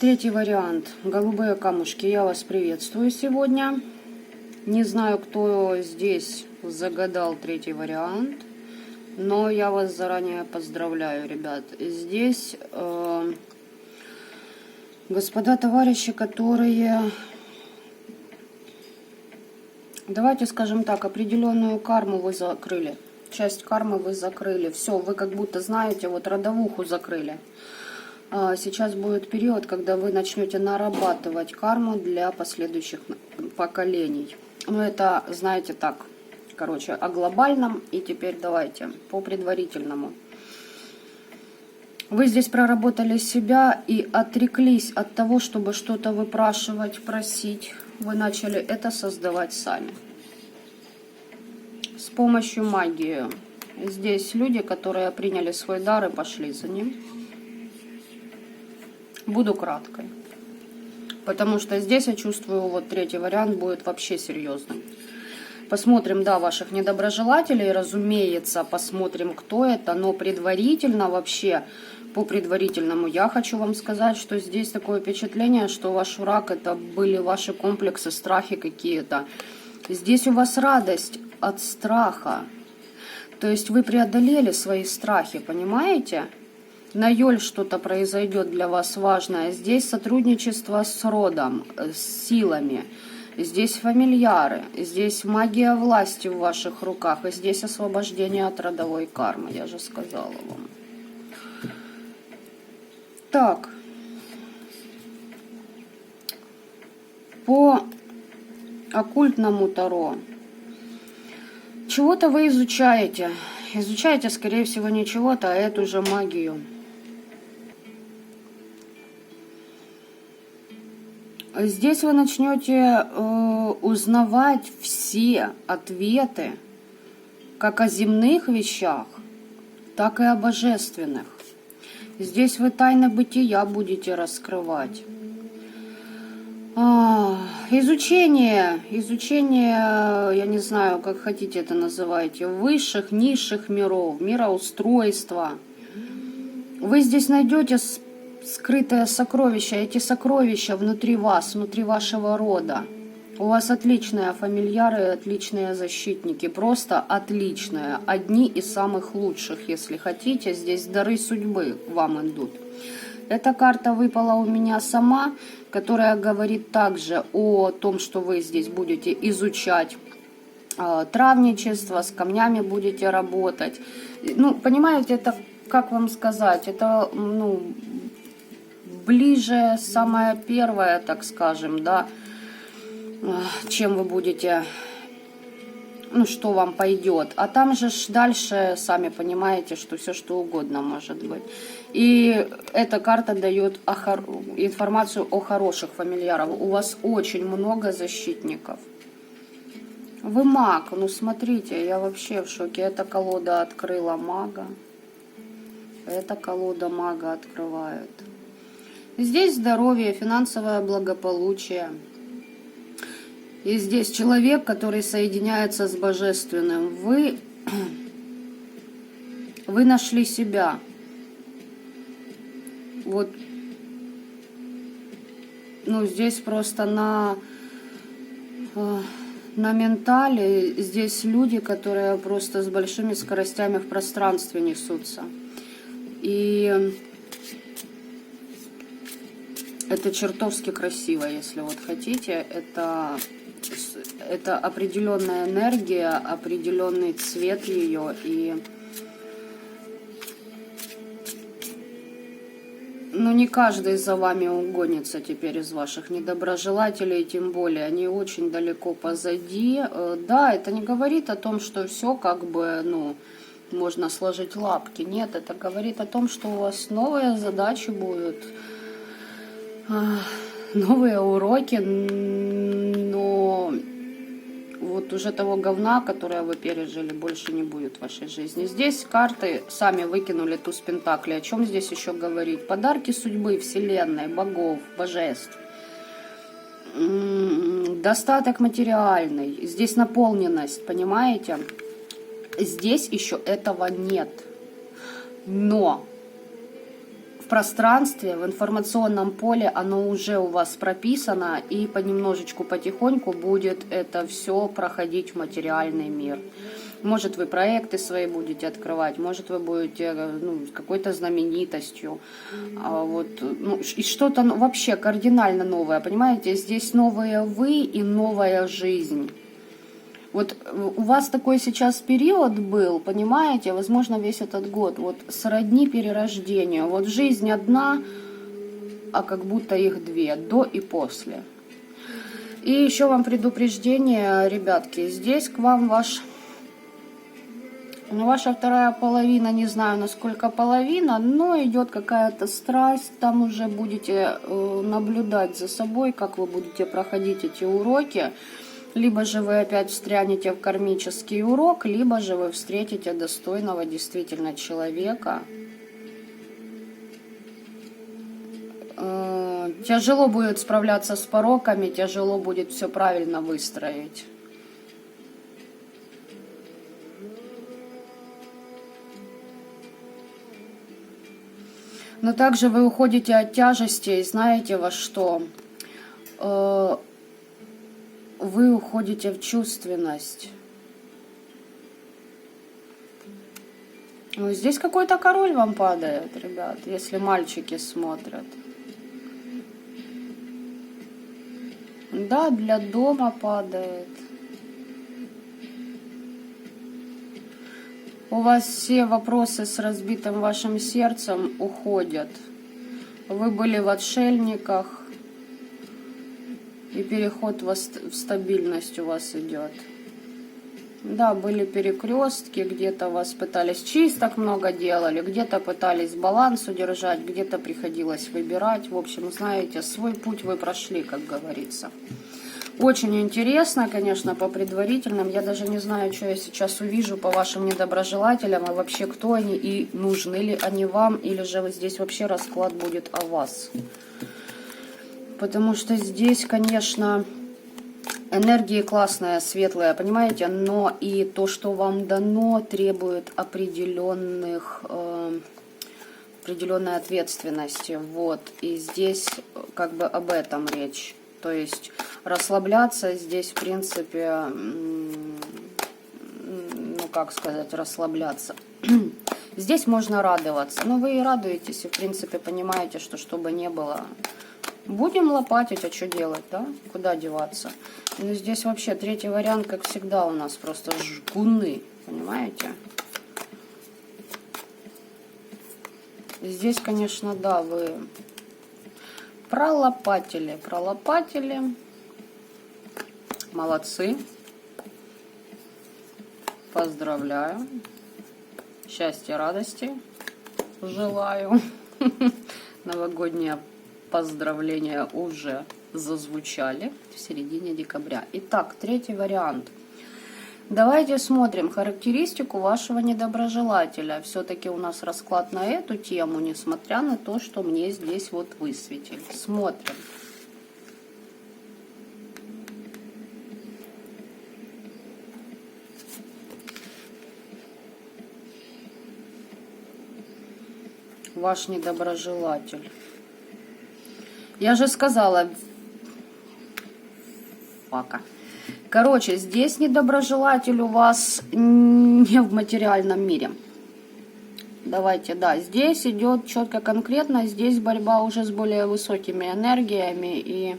Третий вариант. Голубые камушки, я вас приветствую сегодня. Не знаю, кто здесь загадал третий вариант, но я вас заранее поздравляю, ребят. Здесь, господа товарищи, которые, давайте скажем так, определенную карму вы закрыли. Часть кармы вы закрыли. Все, вы как будто знаете, вот родовуху закрыли. Сейчас будет период, когда вы начнете нарабатывать карму для последующих поколений. Ну, это, знаете, так, короче, о глобальном. И теперь давайте по предварительному. Вы здесь проработали себя и отреклись от того, чтобы что-то выпрашивать, просить. Вы начали это создавать сами. С помощью магии. Здесь люди, которые приняли свой дар и пошли за ним. Буду краткой. Потому что здесь я чувствую, вот третий вариант будет вообще серьезным. Посмотрим, да, ваших недоброжелателей, разумеется, посмотрим, кто это. Но предварительно вообще, по предварительному, я хочу вам сказать, что здесь такое впечатление, что ваш враг это были ваши комплексы, страхи какие-то. Здесь у вас радость от страха. То есть вы преодолели свои страхи, понимаете? На Йоль что-то произойдет для вас важное. Здесь сотрудничество с родом, с силами. Здесь фамильяры. Здесь магия власти в ваших руках. И здесь освобождение от родовой кармы. Я же сказала вам. Так. По оккультному таро. Чего-то вы изучаете. Изучаете, скорее всего, не чего-то, а эту же магию. Здесь вы начнете узнавать все ответы, как о земных вещах, так и о божественных. Здесь вы тайны бытия будете раскрывать. Изучение, я не знаю, как хотите это называйте, высших, низших миров, мироустройства. Вы здесь найдете скрытое сокровище, эти сокровища внутри вас, внутри вашего рода. У вас отличные фамильяры, отличные защитники, просто отличные, одни из самых лучших, если хотите. Здесь дары судьбы вам идут. Эта карта выпала у меня сама, которая говорит также о том, что вы здесь будете изучать травничество, с камнями будете работать. Ну, понимаете, это, как вам сказать, это, ну, ближе самое первое, так скажем, да, чем вы будете, ну, что вам пойдет. А там же дальше, сами понимаете, что все что угодно может быть. И эта карта дает информацию о хороших фамильярах. У вас очень много защитников. Вы маг, ну смотрите, я вообще в шоке. Эта колода открыла мага. Эта колода мага открывает. Здесь здоровье, финансовое благополучие. И здесь человек, который соединяется с божественным. Вы нашли себя. Вот, ну, здесь просто на ментале, здесь люди, которые просто с большими скоростями в пространстве несутся. И это чертовски красиво, если вот хотите. Это определенная энергия, определенный цвет ее. И ну, не каждый за вами угонится теперь из ваших недоброжелателей, тем более они очень далеко позади. Да, это не говорит о том, что все как бы, ну, можно сложить лапки. Нет, это говорит о том, что у вас новые задачи будут, новые уроки, но вот уже того говна, которое вы пережили, больше не будет в вашей жизни. Здесь карты сами выкинули туз пентаклей. О чем здесь еще говорить? Подарки судьбы, вселенной, богов, божеств. Достаток материальный. Здесь наполненность, понимаете? Здесь еще этого нет. Но в пространстве, в информационном поле оно уже у вас прописано, и понемножечку, потихоньку будет это все проходить в материальный мир. Может, вы проекты свои будете открывать, может, вы будете какой-то знаменитостью. И что-то вообще кардинально новое, понимаете? Здесь новые вы и новая жизнь. Вот у вас такой сейчас период был, понимаете, возможно, весь этот год, вот сродни перерождению. Вот жизнь одна, а как будто их две, до и после. И еще вам предупреждение, ребятки, здесь к вам ваша вторая половина, не знаю, насколько половина, но идет какая-то страсть, там уже будете наблюдать за собой, как вы будете проходить эти уроки. Либо же вы опять встрянете в кармический урок, либо же вы встретите достойного действительно человека. Тяжело будет справляться с пороками, тяжело будет все правильно выстроить. Но также вы уходите от тяжести, и знаете во что? Вы уходите в чувственность. Здесь какой-то король вам падает, ребят, если мальчики смотрят. Да, для дома падает. У вас все вопросы с разбитым вашим сердцем уходят. Вы были в отшельниках. И переход в стабильность у вас идет. Да, были перекрестки, где-то вас пытались чисток много делали, где-то пытались баланс удержать, где-то приходилось выбирать. В общем, знаете, свой путь вы прошли, как говорится. Очень интересно, конечно, по предварительным. Я даже не знаю, что я сейчас увижу по вашим недоброжелателям, и вообще кто они, и нужны ли они вам, или же здесь вообще расклад будет о вас. Потому что здесь, конечно, энергии классная, светлая, понимаете, но и то, что вам дано, требует определенной ответственности. Вот. И здесь как бы об этом речь. То есть расслабляться здесь, в принципе, расслабляться. Здесь можно радоваться. Но вы и радуетесь, и, в принципе, понимаете, что бы ни было... Будем лопатить, а что делать, да? Куда деваться? Но здесь вообще третий вариант, как всегда, у нас просто жгуны, понимаете? Здесь, конечно, да, вы пролопатили. Молодцы. Поздравляю. Счастья, радости желаю. Новогодняя поздравления уже зазвучали в середине декабря. Итак, третий вариант. Давайте смотрим характеристику вашего недоброжелателя. Все-таки у нас расклад на эту тему, несмотря на то, что мне здесь вот высветили. Смотрим. Ваш недоброжелатель. Я же сказала, короче, здесь недоброжелатель у вас не в материальном мире. Давайте, да, здесь идет четко конкретно, здесь борьба уже с более высокими энергиями. И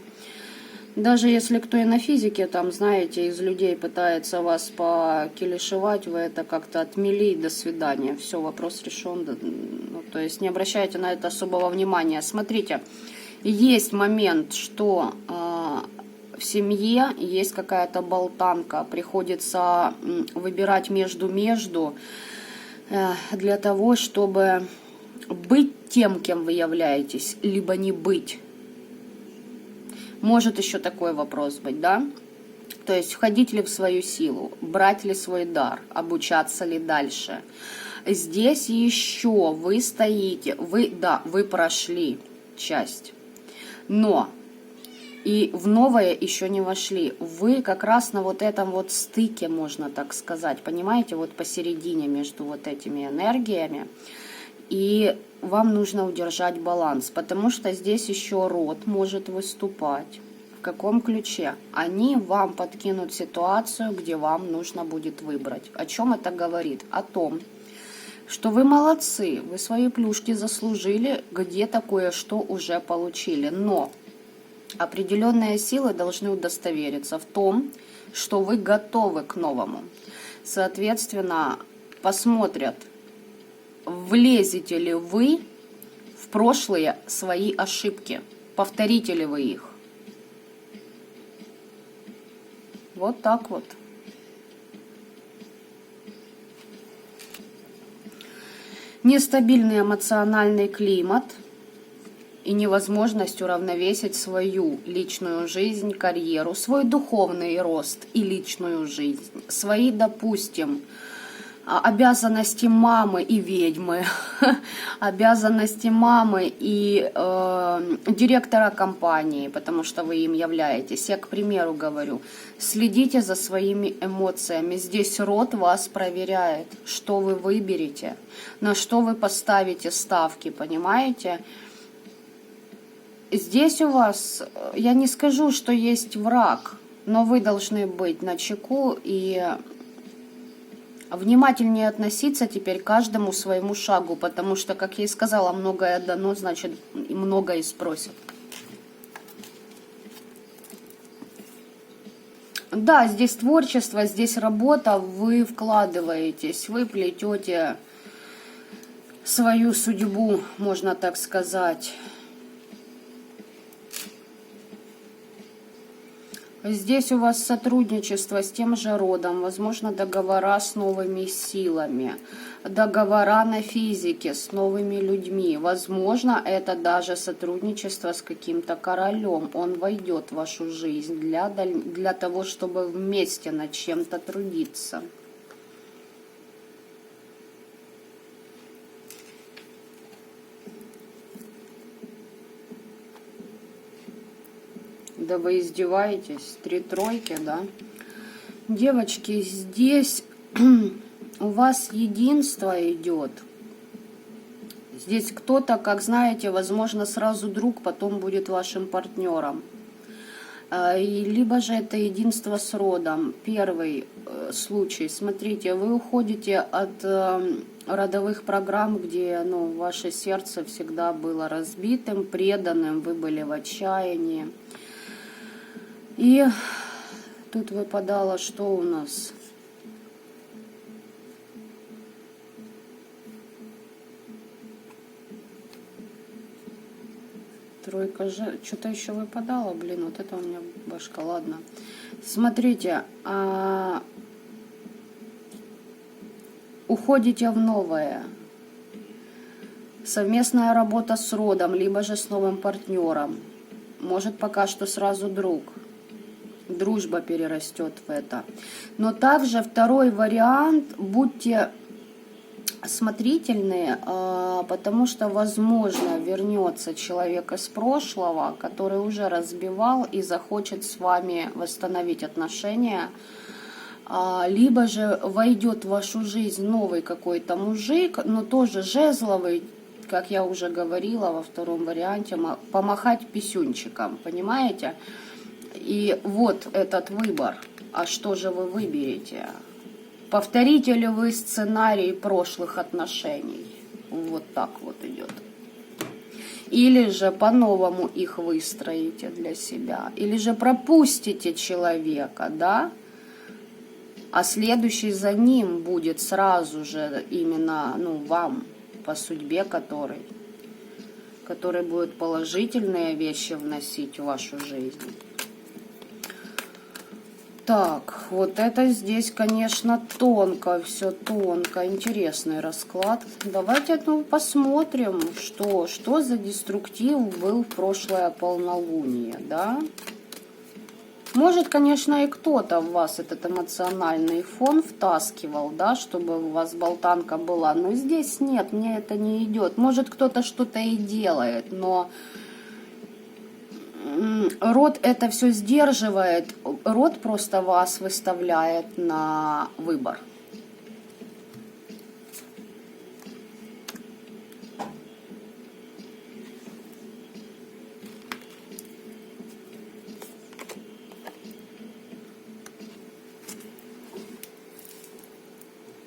даже если кто и на физике, там, знаете, из людей пытается вас покилишевать, вы это как-то отмели, до свидания. Все, вопрос решен. Ну, то есть не обращайте на это особого внимания. Смотрите. Есть момент, что в семье есть какая-то болтанка, приходится выбирать между для того, чтобы быть тем, кем вы являетесь, либо не быть. Может еще такой вопрос быть, да? То есть входить ли в свою силу, брать ли свой дар, обучаться ли дальше. Здесь еще вы стоите, вы прошли часть, но и в новое еще не вошли. Вы как раз на вот этом вот стыке, можно так сказать, понимаете, вот посередине между вот этими энергиями. И вам нужно удержать баланс, потому что здесь еще род может выступать. В каком ключе? Они вам подкинут ситуацию, где вам нужно будет выбрать. О чем это говорит? О том, что вы молодцы, вы свои плюшки заслужили, где-то кое-что уже получили. Но определенные силы должны удостовериться в том, что вы готовы к новому. Соответственно, посмотрят, влезете ли вы в прошлые свои ошибки, повторите ли вы их. Вот так вот. Нестабильный эмоциональный климат и невозможность уравновесить свою личную жизнь, карьеру, свой духовный рост и личную жизнь, свои, допустим, обязанности мамы и ведьмы, обязанности мамы и директора компании, потому что вы им являетесь. Я, к примеру, говорю, следите за своими эмоциями. Здесь род вас проверяет, что вы выберете, на что вы поставите ставки, понимаете? Здесь у вас, я не скажу, что есть враг, но вы должны быть начеку и внимательнее относиться теперь к каждому своему шагу, потому что, как я и сказала, многое дано, значит, и многое и спросят. Да, здесь творчество, здесь работа, вы вкладываетесь, вы плетете свою судьбу, можно так сказать. Здесь у вас сотрудничество с тем же родом, возможно, договора с новыми силами, договора на физике с новыми людьми. Возможно, это даже сотрудничество с каким-то королем. Он войдет в вашу жизнь для того, чтобы вместе над чем-то трудиться. Да вы издеваетесь? 3 тройки, да? Девочки, здесь у вас единство идет. Здесь кто-то, как знаете, возможно, сразу друг, потом будет вашим партнером. Либо же это единство с родом. Первый случай. Смотрите, вы уходите от родовых программ, где ваше сердце всегда было разбитым, преданным, вы были в отчаянии. И тут выпадало, что у нас? Тройка же, что-то еще выпадало, блин, вот это у меня башка, ладно. Смотрите, уходите в новое. Совместная работа с родом, либо же с новым партнером. Может, пока что сразу друг. Дружба перерастет в это. Но также второй вариант, будьте осмотрительные, потому что, возможно, вернется человек из прошлого, который уже разбивал и захочет с вами восстановить отношения. Либо же войдет в вашу жизнь новый какой-то мужик, но тоже жезловый, как я уже говорила во втором варианте, помахать писюнчиком, понимаете? И вот этот выбор. А что же вы выберете? Повторите ли вы сценарий прошлых отношений? Вот так вот идет. Или же по-новому их выстроите для себя. Или же пропустите человека, да? А следующий за ним будет сразу же именно, вам, по судьбе который будет положительные вещи вносить в вашу жизнь. Так, вот это здесь, конечно, тонко, все тонко, интересный расклад. Давайте посмотрим, что за деструктив был в прошлое полнолуние, да? Может, конечно, и кто-то в вас этот эмоциональный фон втаскивал, да, чтобы у вас болтанка была. Но здесь нет, мне это не идет. Может, кто-то что-то и делает, но род это все сдерживает. Род просто вас выставляет на выбор.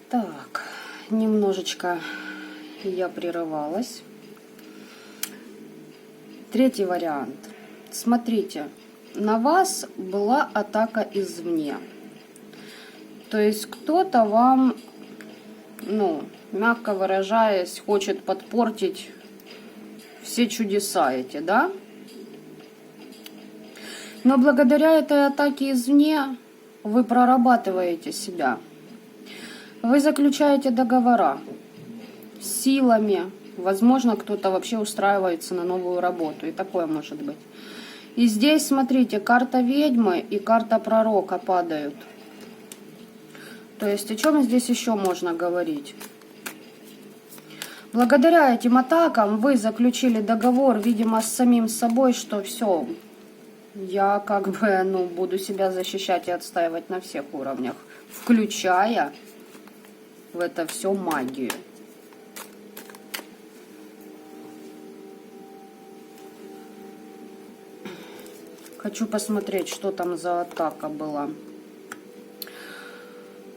Так, немножечко я прерывалась. Tретий вариант. Смотрите, на вас была атака извне. То есть кто-то вам, ну, мягко выражаясь, хочет подпортить все чудеса эти, да? Но благодаря этой атаке извне вы прорабатываете себя. Вы заключаете договора с силами. Возможно, кто-то вообще устраивается на новую работу. И такое может быть. И здесь, смотрите, карта ведьмы и карта пророка падают. То есть, о чем здесь еще можно говорить? Благодаря этим атакам вы заключили договор, видимо, с самим собой, что все, я как бы, ну, буду себя защищать и отстаивать на всех уровнях, включая в это все магию. Хочу посмотреть, что там за атака была.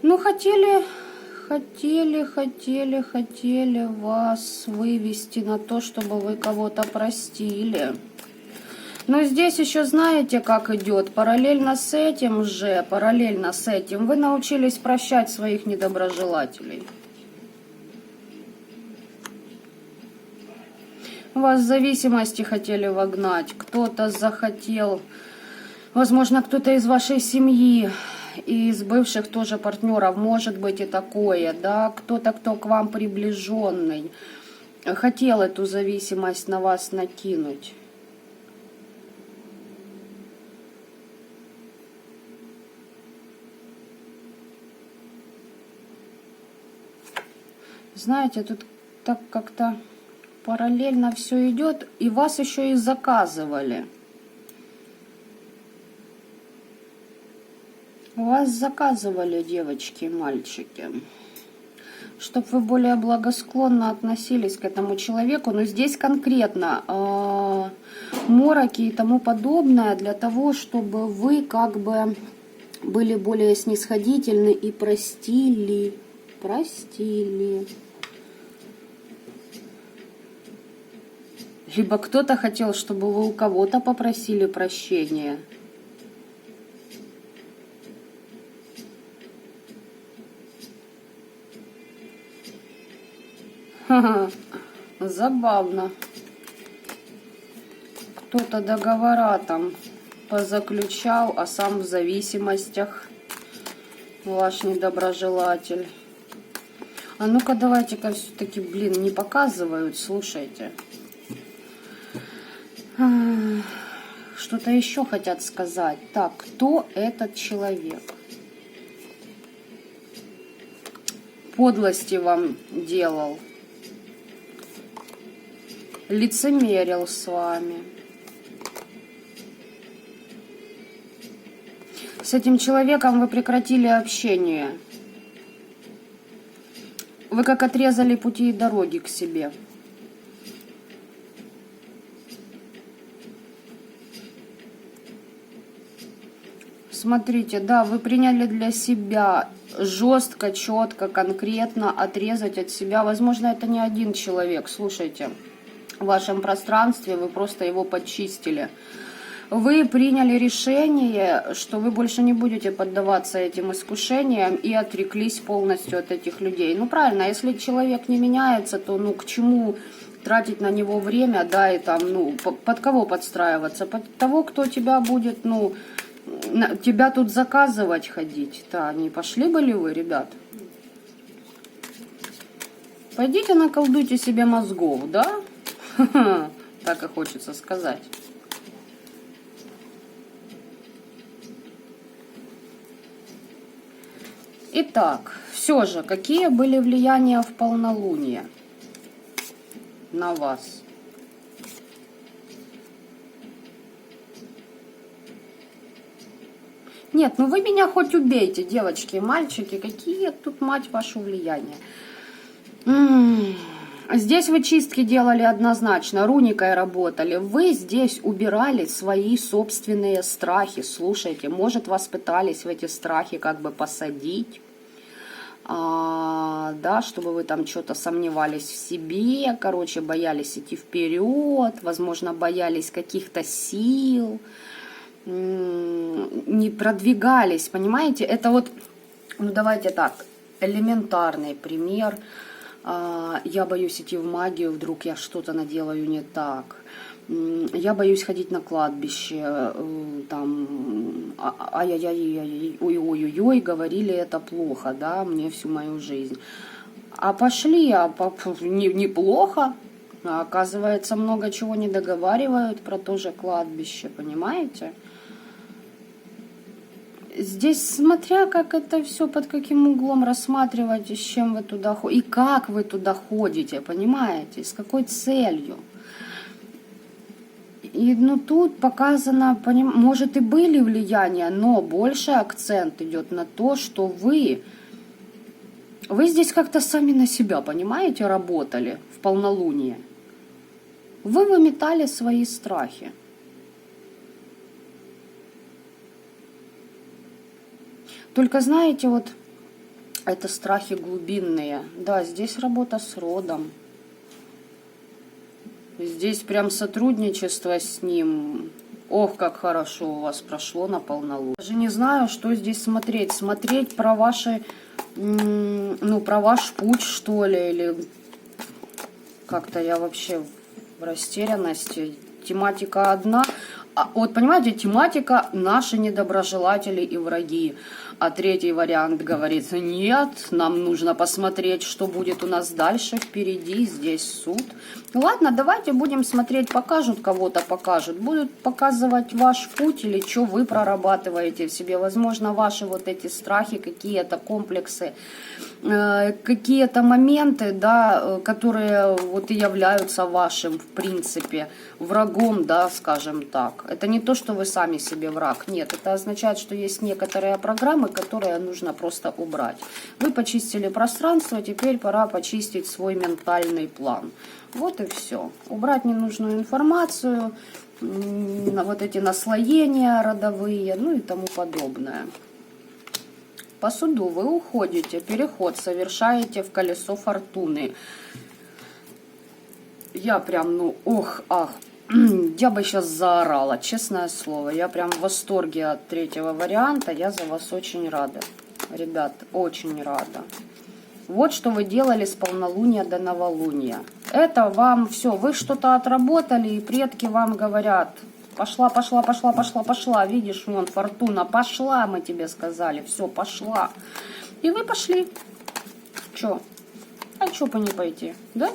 Ну, хотели вас вывести на то, чтобы вы кого-то простили. Но здесь еще знаете, как идет. Параллельно с этим вы научились прощать своих недоброжелателей. Вас в зависимости хотели вогнать. Кто-то захотел, возможно, кто-то из вашей семьи, и из бывших тоже партнеров, может быть и такое, да, кто-то, кто к вам приближенный, хотел эту зависимость на вас накинуть. Знаете, тут так как-то параллельно все идет, и вас еще и заказывали. Вас заказывали, девочки и мальчики, чтобы вы более благосклонно относились к этому человеку. Но здесь конкретно мороки и тому подобное для того, чтобы вы как бы были более снисходительны и простили. Либо кто-то хотел, чтобы вы у кого-то попросили прощения. Ха-ха, забавно. Кто-то договора там позаключал, а сам в зависимостях. Ваш недоброжелатель. А ну-ка давайте-ка все-таки, блин, не показывают, слушайте. Что-то еще хотят сказать. Так, кто этот человек? Подлости вам делал. Лицемерил с вами. С этим человеком вы прекратили общение. Вы как отрезали пути и дороги к себе. Смотрите, да, вы приняли для себя жестко, четко, конкретно отрезать от себя. Возможно, это не один человек, слушайте. В вашем пространстве вы просто его подчистили. Вы приняли решение, что вы больше не будете поддаваться этим искушениям и отреклись полностью от этих людей. Ну, правильно, если человек не меняется, то, ну, к чему тратить на него время, да, и там, ну, под кого подстраиваться? Под того, кто тебя будет, ну, тебя тут заказывать ходить. Да, не пошли бы ли вы, ребят? Пойдите наколдуйте себе мозгов, да? Так и хочется сказать. Итак, все же, какие были влияния в полнолуние на вас? Нет, ну вы меня хоть убейте, девочки и мальчики, какие тут, мать вашу, влияния. Здесь вы чистки делали однозначно, руникой работали. Вы здесь убирали свои собственные страхи. Слушайте, может, вас пытались в эти страхи как бы посадить, да, чтобы вы там что-то сомневались в себе, короче, боялись идти вперед, возможно, боялись каких-то сил, не продвигались, понимаете? Это вот, ну давайте так, элементарный пример. Я боюсь идти в магию, вдруг я что-то наделаю не так. Я боюсь ходить на кладбище, там, ай-яй-яй, ой-ой-ой, говорили это плохо, да, мне всю мою жизнь. А пошли, неплохо, а оказывается, много чего не договаривают про то же кладбище, понимаете? Здесь, смотря как это все, под каким углом рассматривать, с чем вы туда ходите, и как вы туда ходите, понимаете, с какой целью. И ну, тут показано, может и были влияния, но больше акцент идет на то, что вы здесь как-то сами на себя, понимаете, работали в полнолуние. Вы выметали свои страхи. Только знаете, вот это страхи глубинные. Да, здесь работа с родом. Здесь прям сотрудничество с ним. Ох, как хорошо у вас прошло на полнолуние. Даже не знаю, что здесь смотреть. Смотреть про ваши, ну, про ваш путь, что ли, или как-то я вообще в растерянности. Тематика одна. Вот понимаете, тематика наши недоброжелатели и враги. А третий вариант говорит, нет, нам нужно посмотреть, что будет у нас дальше впереди, здесь суд. Ладно, давайте будем смотреть, покажут кого-то, покажут. Будут показывать ваш путь или что вы прорабатываете в себе. Возможно, ваши вот эти страхи, какие-то комплексы, какие-то моменты, да, которые вот и являются вашим, в принципе, врагом, да, скажем так. Это не то, что вы сами себе враг, нет, это означает, что есть некоторые программы, которые нужно просто убрать. Вы почистили пространство, теперь пора почистить свой ментальный план. Вот и все. Убрать ненужную информацию, вот эти наслоения родовые, ну и тому подобное. По суду вы уходите, переход совершаете в колесо фортуны. Я прям, ну, ох, ах, я бы сейчас заорала, честное слово. Я прям в восторге от третьего варианта, я за вас очень рада. Ребят, очень рада. Вот что вы делали с полнолуния до новолуния. Это вам все, вы что-то отработали, и предки вам говорят, пошла, пошла, пошла, пошла, пошла. Видишь, вон, фортуна, пошла, мы тебе сказали, все, пошла. И вы пошли. Че? А че по не пойти, да?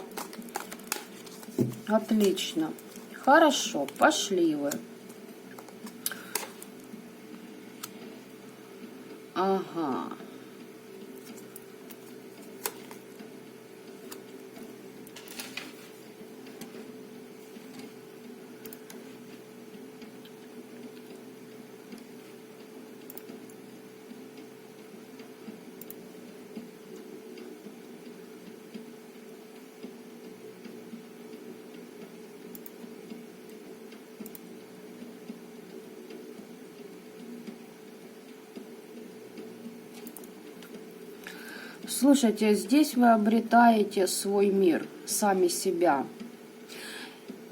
Отлично. Хорошо, пошли вы. Ага. Слушайте, здесь вы обретаете свой мир, сами себя.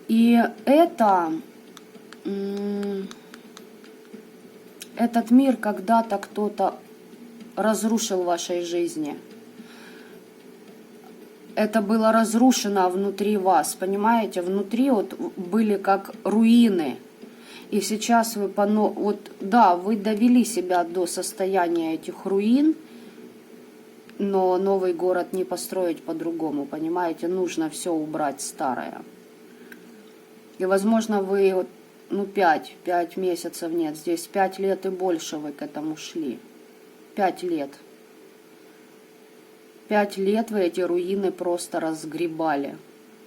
И этот мир когда-то кто-то разрушил в вашей жизни. Это было разрушено внутри вас, понимаете? Внутри вот были как руины. И сейчас вы, вот, да, вы довели себя до состояния этих руин, но новый город не построить по-другому, понимаете? Нужно все убрать старое. И, возможно, вы, ну, 5 месяцев, нет, здесь 5 лет и больше вы к этому шли. 5 лет. 5 лет вы эти руины просто разгребали,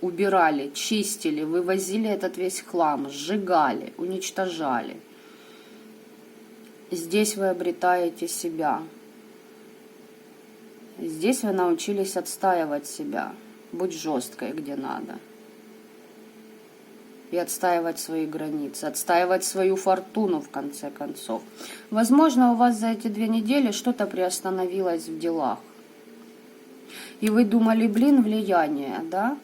убирали, чистили, вывозили этот весь хлам, сжигали, уничтожали. Здесь вы обретаете себя. Здесь вы научились отстаивать себя, быть жесткой, где надо. И отстаивать свои границы, отстаивать свою фортуну, в конце концов. Возможно, у вас за эти 2 недели что-то приостановилось в делах. И вы думали, блин, влияние, да?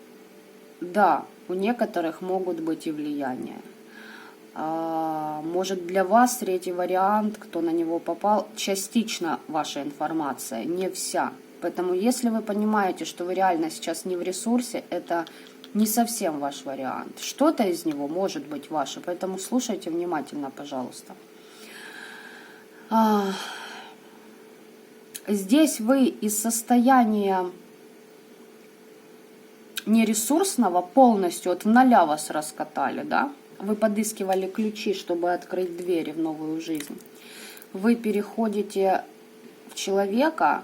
Да, у некоторых могут быть и влияния. Может, для вас 3-й вариант, кто на него попал, частично ваша информация, не вся. Поэтому, если вы понимаете, что вы реально сейчас не в ресурсе, это не совсем ваш вариант. Что-то из него может быть ваше, поэтому слушайте внимательно, пожалуйста. Здесь вы из состояния нересурсного полностью, вот в 0 вас раскатали, да? Вы подыскивали ключи, чтобы открыть двери в новую жизнь. Вы переходите в человека,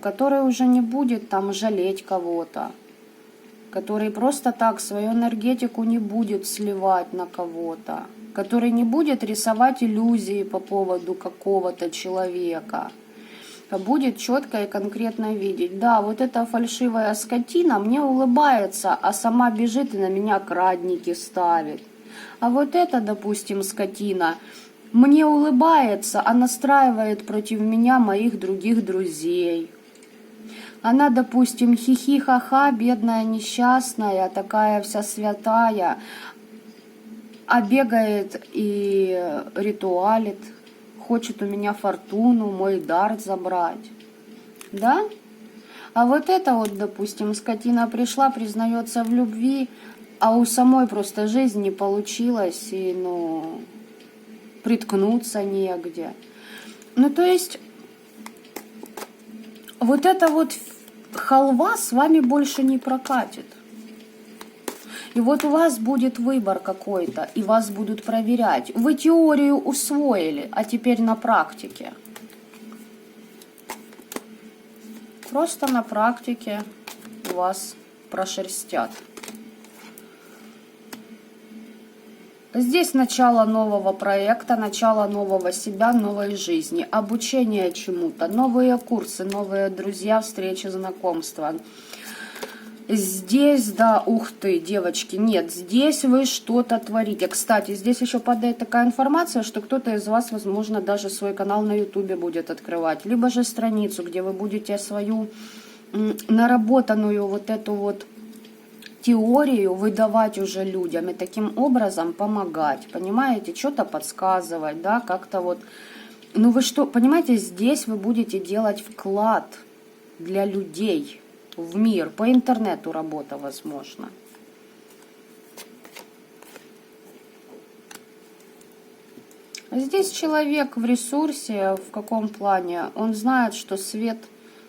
который уже не будет там жалеть кого-то, который просто так свою энергетику не будет сливать на кого-то, который не будет рисовать иллюзии по поводу какого-то человека, а будет четко и конкретно видеть: да, вот эта фальшивая скотина мне улыбается, а сама бежит и на меня крадники ставит. А вот эта, допустим, скотина мне улыбается, а настраивает против меня моих других друзей. Она, допустим, хихи-ха-ха, бедная, несчастная, такая вся святая, а бегает и ритуалит, хочет у меня фортуну, мой дар забрать. Да? А вот эта вот, допустим, скотина пришла, признается в любви, а у самой просто жизнь не получилась, и, приткнуться негде. То есть, вот эта вот халва с вами больше не прокатит. И вот у вас будет выбор какой-то, и вас будут проверять. Вы теорию усвоили, а теперь на практике. Просто на практике вас прошерстят. Здесь начало нового проекта, начало нового себя, новой жизни, обучение чему-то, новые курсы, новые друзья, встречи, знакомства. Здесь, да, ух ты, девочки, нет, здесь вы что-то творите. Кстати, здесь еще падает такая информация, что кто-то из вас, возможно, даже свой канал на ютубе будет открывать, либо же страницу, где вы будете свою наработанную вот эту вот теорию выдавать уже людям и таким образом помогать, понимаете, что-то подсказывать, да, как-то вот. Вы что, понимаете, здесь вы будете делать вклад для людей в мир, по интернету работа, возможно. Здесь человек в ресурсе, в каком плане? Он знает, что свет,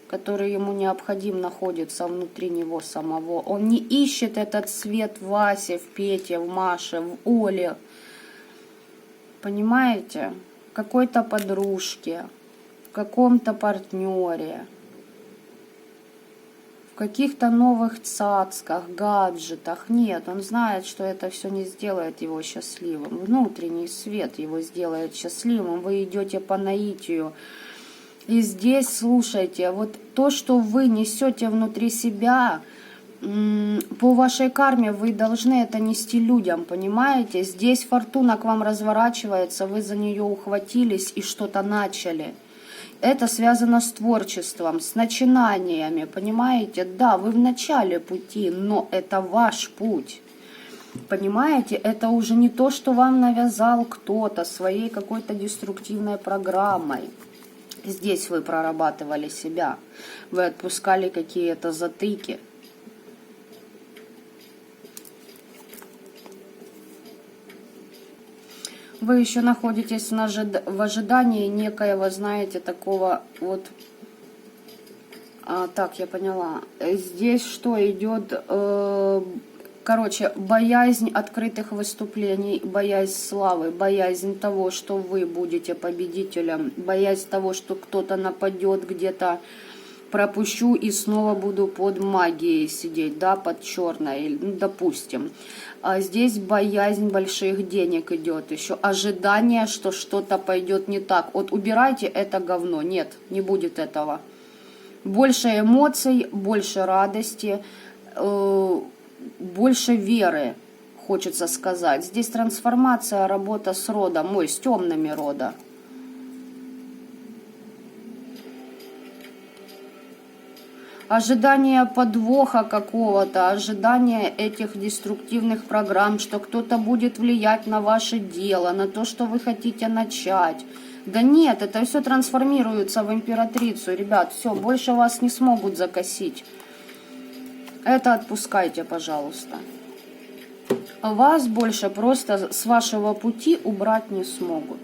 который ему необходим, находится внутри него самого. Он не ищет этот свет в Васе, в Пете, в Маше, в Оле. Понимаете? В какой-то подружке, в каком-то партнере, в каких-то новых цацках, гаджетах. Нет, он знает, что это все не сделает его счастливым. Внутренний свет его сделает счастливым. Вы идете по наитию. И здесь, слушайте, вот то, что вы несете внутри себя, по вашей карме вы должны это нести людям, понимаете? Здесь фортуна к вам разворачивается, вы за нее ухватились и что-то начали. Это связано с творчеством, с начинаниями, понимаете? Да, вы в начале пути, но это ваш путь. Понимаете, это уже не то, что вам навязал кто-то своей какой-то деструктивной программой. Здесь вы прорабатывали себя, вы отпускали какие-то затыки. Вы еще находитесь в ожидании некоего, знаете, такого вот... Так, я поняла. Здесь что идет? Короче, боязнь открытых выступлений, боязнь славы, боязнь того, что вы будете победителем, боязнь того, что кто-то нападет где-то пропущу и снова буду под магией сидеть, да, под черной, ну, допустим. А здесь боязнь больших денег идет еще, ожидание, что что-то пойдет не так. Вот убирайте это говно, нет, не будет этого. Больше эмоций, больше радости, больше веры, хочется сказать. Здесь трансформация, работа с родом, ой, с темными рода. Ожидание подвоха какого-то, ожидание этих деструктивных программ, что кто-то будет влиять на ваше дело, на то, что вы хотите начать. Да нет, это все трансформируется в императрицу, ребят, все, больше вас не смогут закосить. Это отпускайте, пожалуйста. Вас больше просто с вашего пути убрать не смогут.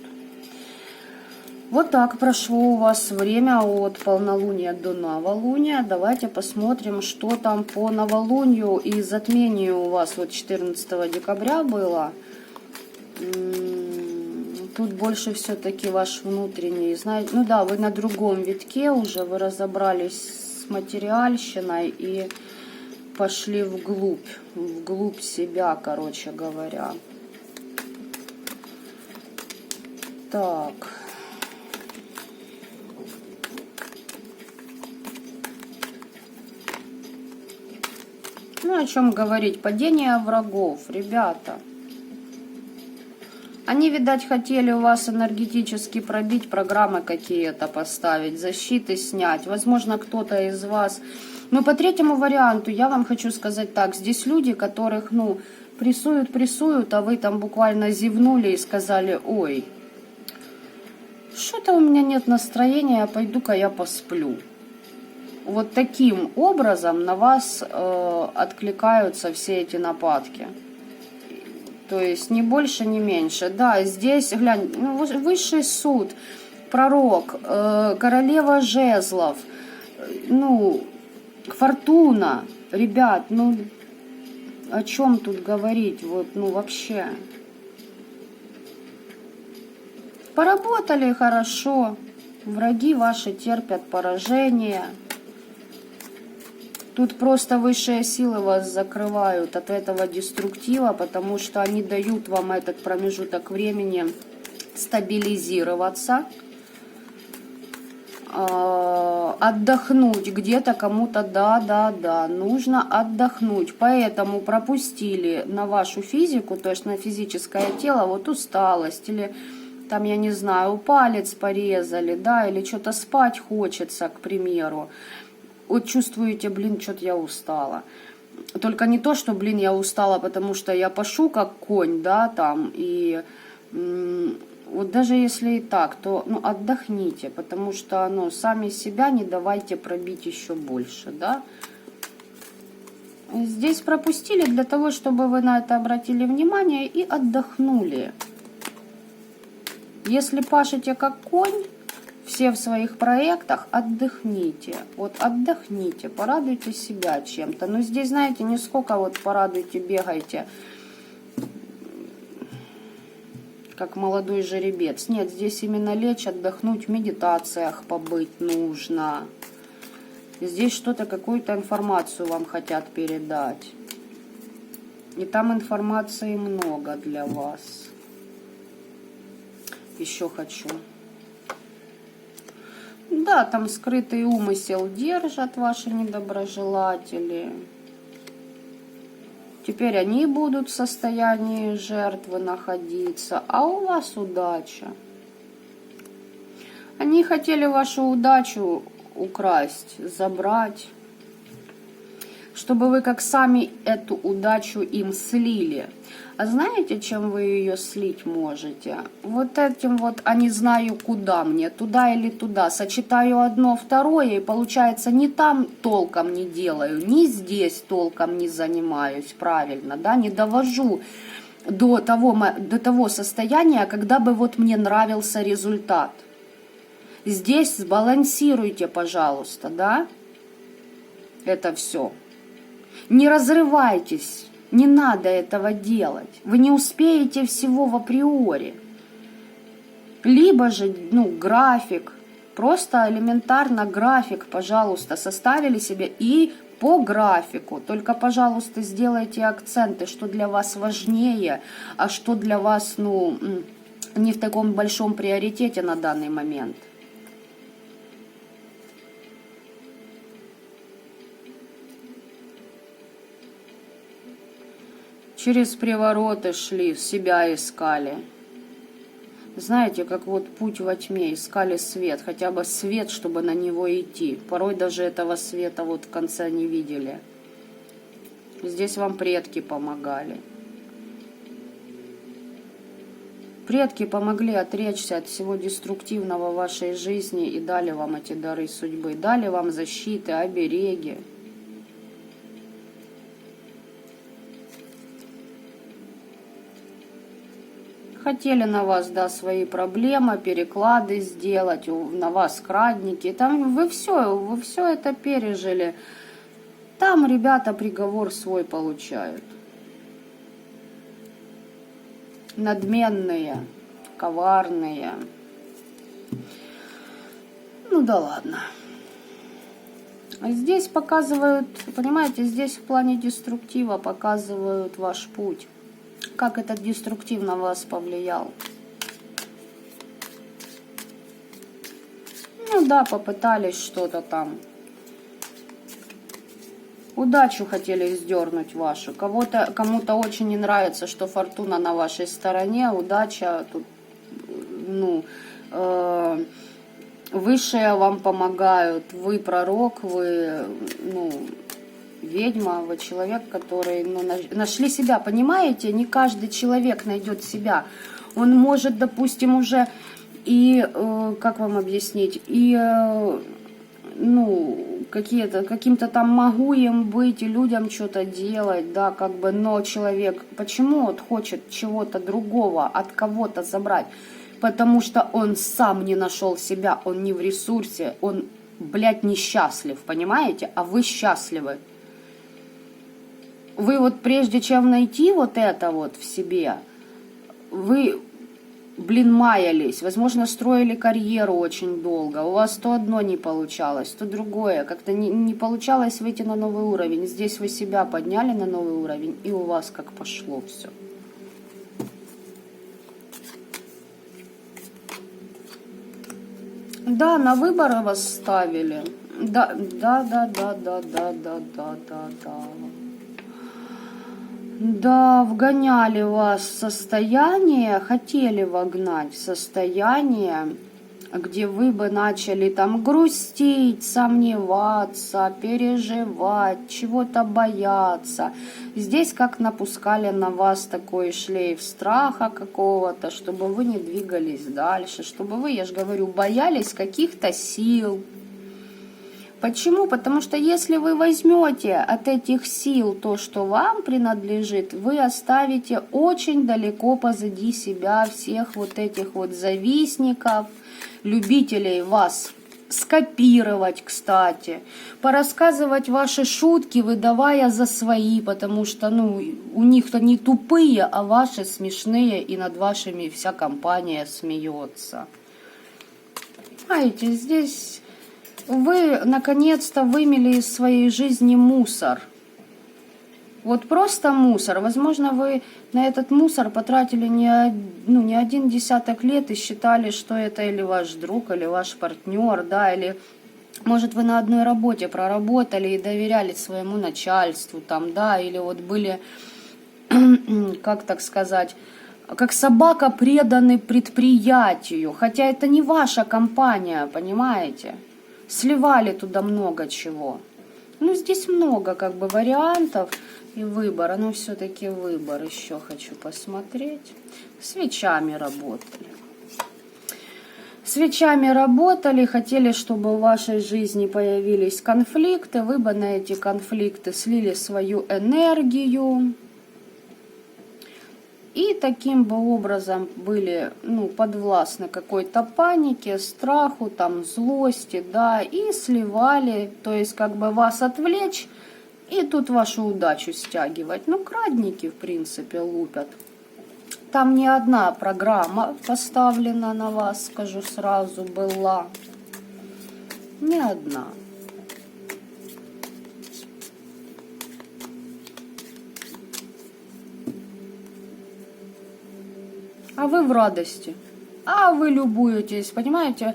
Вот так прошло у вас время от полнолуния до новолуния. Давайте посмотрим, что там по новолунию и затмению у вас вот 14 декабря было. Тут больше все-таки ваш внутренний, знаете, ну да, вы на другом витке уже, вы разобрались с материальщиной и пошли вглубь себя, короче говоря. Так. Ну, о чем говорить? Падение врагов, ребята. Они, видать, хотели у вас энергетически пробить, программы какие-то поставить, защиты снять. Возможно, кто-то из вас... Но по третьему варианту я вам хочу сказать так. Здесь люди, которых, ну, прессуют, а вы там буквально зевнули и сказали: ой, что-то у меня нет настроения, пойду-ка я посплю. Вот таким образом на вас откликаются все эти нападки. То есть ни больше, ни меньше. Да, здесь, глянь, ну, высший суд, пророк, королева жезлов, ну, фортуна. Ребят, ну, о чем тут говорить? Вот, ну, вообще. Поработали хорошо. Враги ваши терпят поражение. Тут просто высшие силы вас закрывают от этого деструктива, потому что они дают вам этот промежуток времени стабилизироваться, отдохнуть где-то кому-то, да, нужно отдохнуть. Поэтому пропустили на вашу физику, то есть на физическое тело, вот усталость или там, я не знаю, палец порезали, да, или что-то спать хочется, к примеру. Вот чувствуете, блин, что-то я устала. Только не то, что, блин, я устала, потому что я пашу как конь, да, там, и вот даже если и так, то, ну, отдохните, потому что, ну, сами себя не давайте пробить еще больше, да. Здесь пропустили для того, чтобы вы на это обратили внимание и отдохнули. Если пашете как конь, все в своих проектах, отдохните. Вот отдохните, порадуйте себя чем-то. Но здесь, знаете, не сколько вот порадуйте, бегайте, как молодой жеребец. Нет, здесь именно лечь, отдохнуть, в медитациях побыть нужно. Здесь что-то, какую-то информацию вам хотят передать. И там информации много для вас. Еще хочу. Да, там скрытый умысел держат ваши недоброжелатели. Теперь они будут в состоянии жертвы находиться, а у вас удача. Они хотели вашу удачу украсть, забрать, чтобы вы как сами эту удачу им слили. А знаете, чем вы ее слить можете? Вот этим вот, а не знаю куда мне, туда или туда. Сочетаю одно, второе, и получается ни там толком не делаю, ни здесь толком не занимаюсь, правильно, да, не довожу до того состояния, когда бы вот мне нравился результат. Здесь сбалансируйте, пожалуйста, да, это все. Не разрывайтесь. Не надо этого делать. Вы не успеете всего в априори. Либо же, ну, график, Просто элементарно график, пожалуйста, составили себе и по графику. Только, пожалуйста, сделайте акценты, что для вас важнее, а что для вас, ну, не в таком большом приоритете на данный момент. Через привороты шли, себя искали. Знаете, как вот путь во тьме, искали свет, хотя бы свет, чтобы на него идти. Порой даже этого света вот в конце не видели. Здесь вам предки помогали. Предки помогли отречься от всего деструктивного в вашей жизни и дали вам эти дары судьбы, дали вам защиты, обереги. Хотели на вас, да, свои проблемы, переклады сделать, на вас крадники. Там вы все это пережили. Там ребята приговор свой получают. Надменные, коварные. Ну да ладно. Здесь показывают, понимаете, здесь в плане деструктива показывают ваш путь. Как этот деструктив на вас повлиял. Ну да, попытались что-то там. Удачу хотели вздернуть вашу. Кому-то очень не нравится, что фортуна на вашей стороне. Удача тут, ну, высшие вам помогают. Вы пророк, вы, ну, ведьма, вы человек, который, ну, нашли себя, понимаете? Не каждый человек найдет себя. Он может, допустим, уже и, как вам объяснить, и, ну, каким-то там могуем быть и людям что-то делать, да, как бы, но человек, почему вот хочет чего-то другого, от кого-то забрать? Потому что он сам не нашел себя, он не в ресурсе, он, блядь, несчастлив, понимаете? А вы счастливы. Вы вот прежде чем найти вот это вот в себе, вы, блин, маялись, возможно, строили карьеру очень долго, у вас то одно не получалось, то другое, как-то не получалось выйти на новый уровень. Здесь вы себя подняли на новый уровень, и у вас как пошло все. Да, на выборы вас ставили. Да. Да, вгоняли вас в состояние, хотели вогнать в состояние, где вы бы начали там грустить, сомневаться, переживать, чего-то бояться. Здесь как напускали на вас такой шлейф страха какого-то, чтобы вы не двигались дальше, чтобы вы, я же говорю, боялись каких-то сил. Почему? Потому что если вы возьмете от этих сил то, что вам принадлежит, вы оставите очень далеко позади себя всех вот этих вот завистников, любителей вас скопировать, кстати, порассказывать ваши шутки, выдавая за свои, потому что, ну, у них-то не тупые, а ваши смешные, и над вашими вся компания смеется. Знаете, здесь... Вы, наконец-то, вымели из своей жизни мусор. Вот просто мусор. Возможно, вы на этот мусор потратили не один десяток лет и считали, что это или ваш друг, или ваш партнер, да, или, может, вы на одной работе проработали и доверяли своему начальству, там, да, или вот были, как так сказать, как собака преданы предприятию, хотя это не ваша компания, понимаете? Сливали туда много чего. Ну, здесь много как бы вариантов и выбора. Но все-таки выбор еще хочу посмотреть. Свечами работали. Свечами работали, хотели, чтобы в вашей жизни появились конфликты. Вы бы на эти конфликты слили свою энергию. И таким бы образом были, ну, подвластны какой-то панике, страху, там, злости, да, и сливали, то есть как бы вас отвлечь и тут вашу удачу стягивать. Ну, крадники, в принципе, лупят. Там не одна программа поставлена на вас, скажу сразу, была. Ни одна. А вы в радости. А вы любуетесь, понимаете?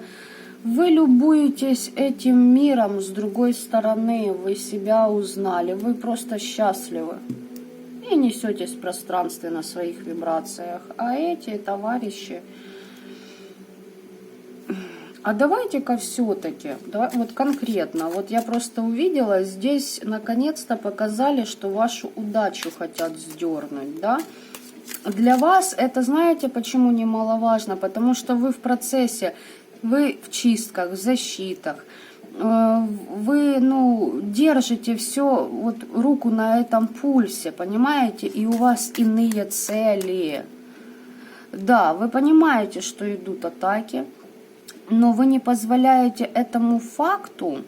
Вы любуетесь этим миром с другой стороны. Вы себя узнали. Вы просто счастливы. И несетесь в пространстве на своих вибрациях. А эти товарищи... А давайте-ка все-таки, вот конкретно, вот я просто увидела, здесь наконец-то показали, что вашу удачу хотят сдернуть, да? Для вас это, знаете, почему немаловажно? Потому что вы в процессе, вы в чистках, в защитах, вы, держите все, вот руку на этом пульсе, понимаете? И у вас иные цели. Да, вы понимаете, что идут атаки, но вы не позволяете этому факту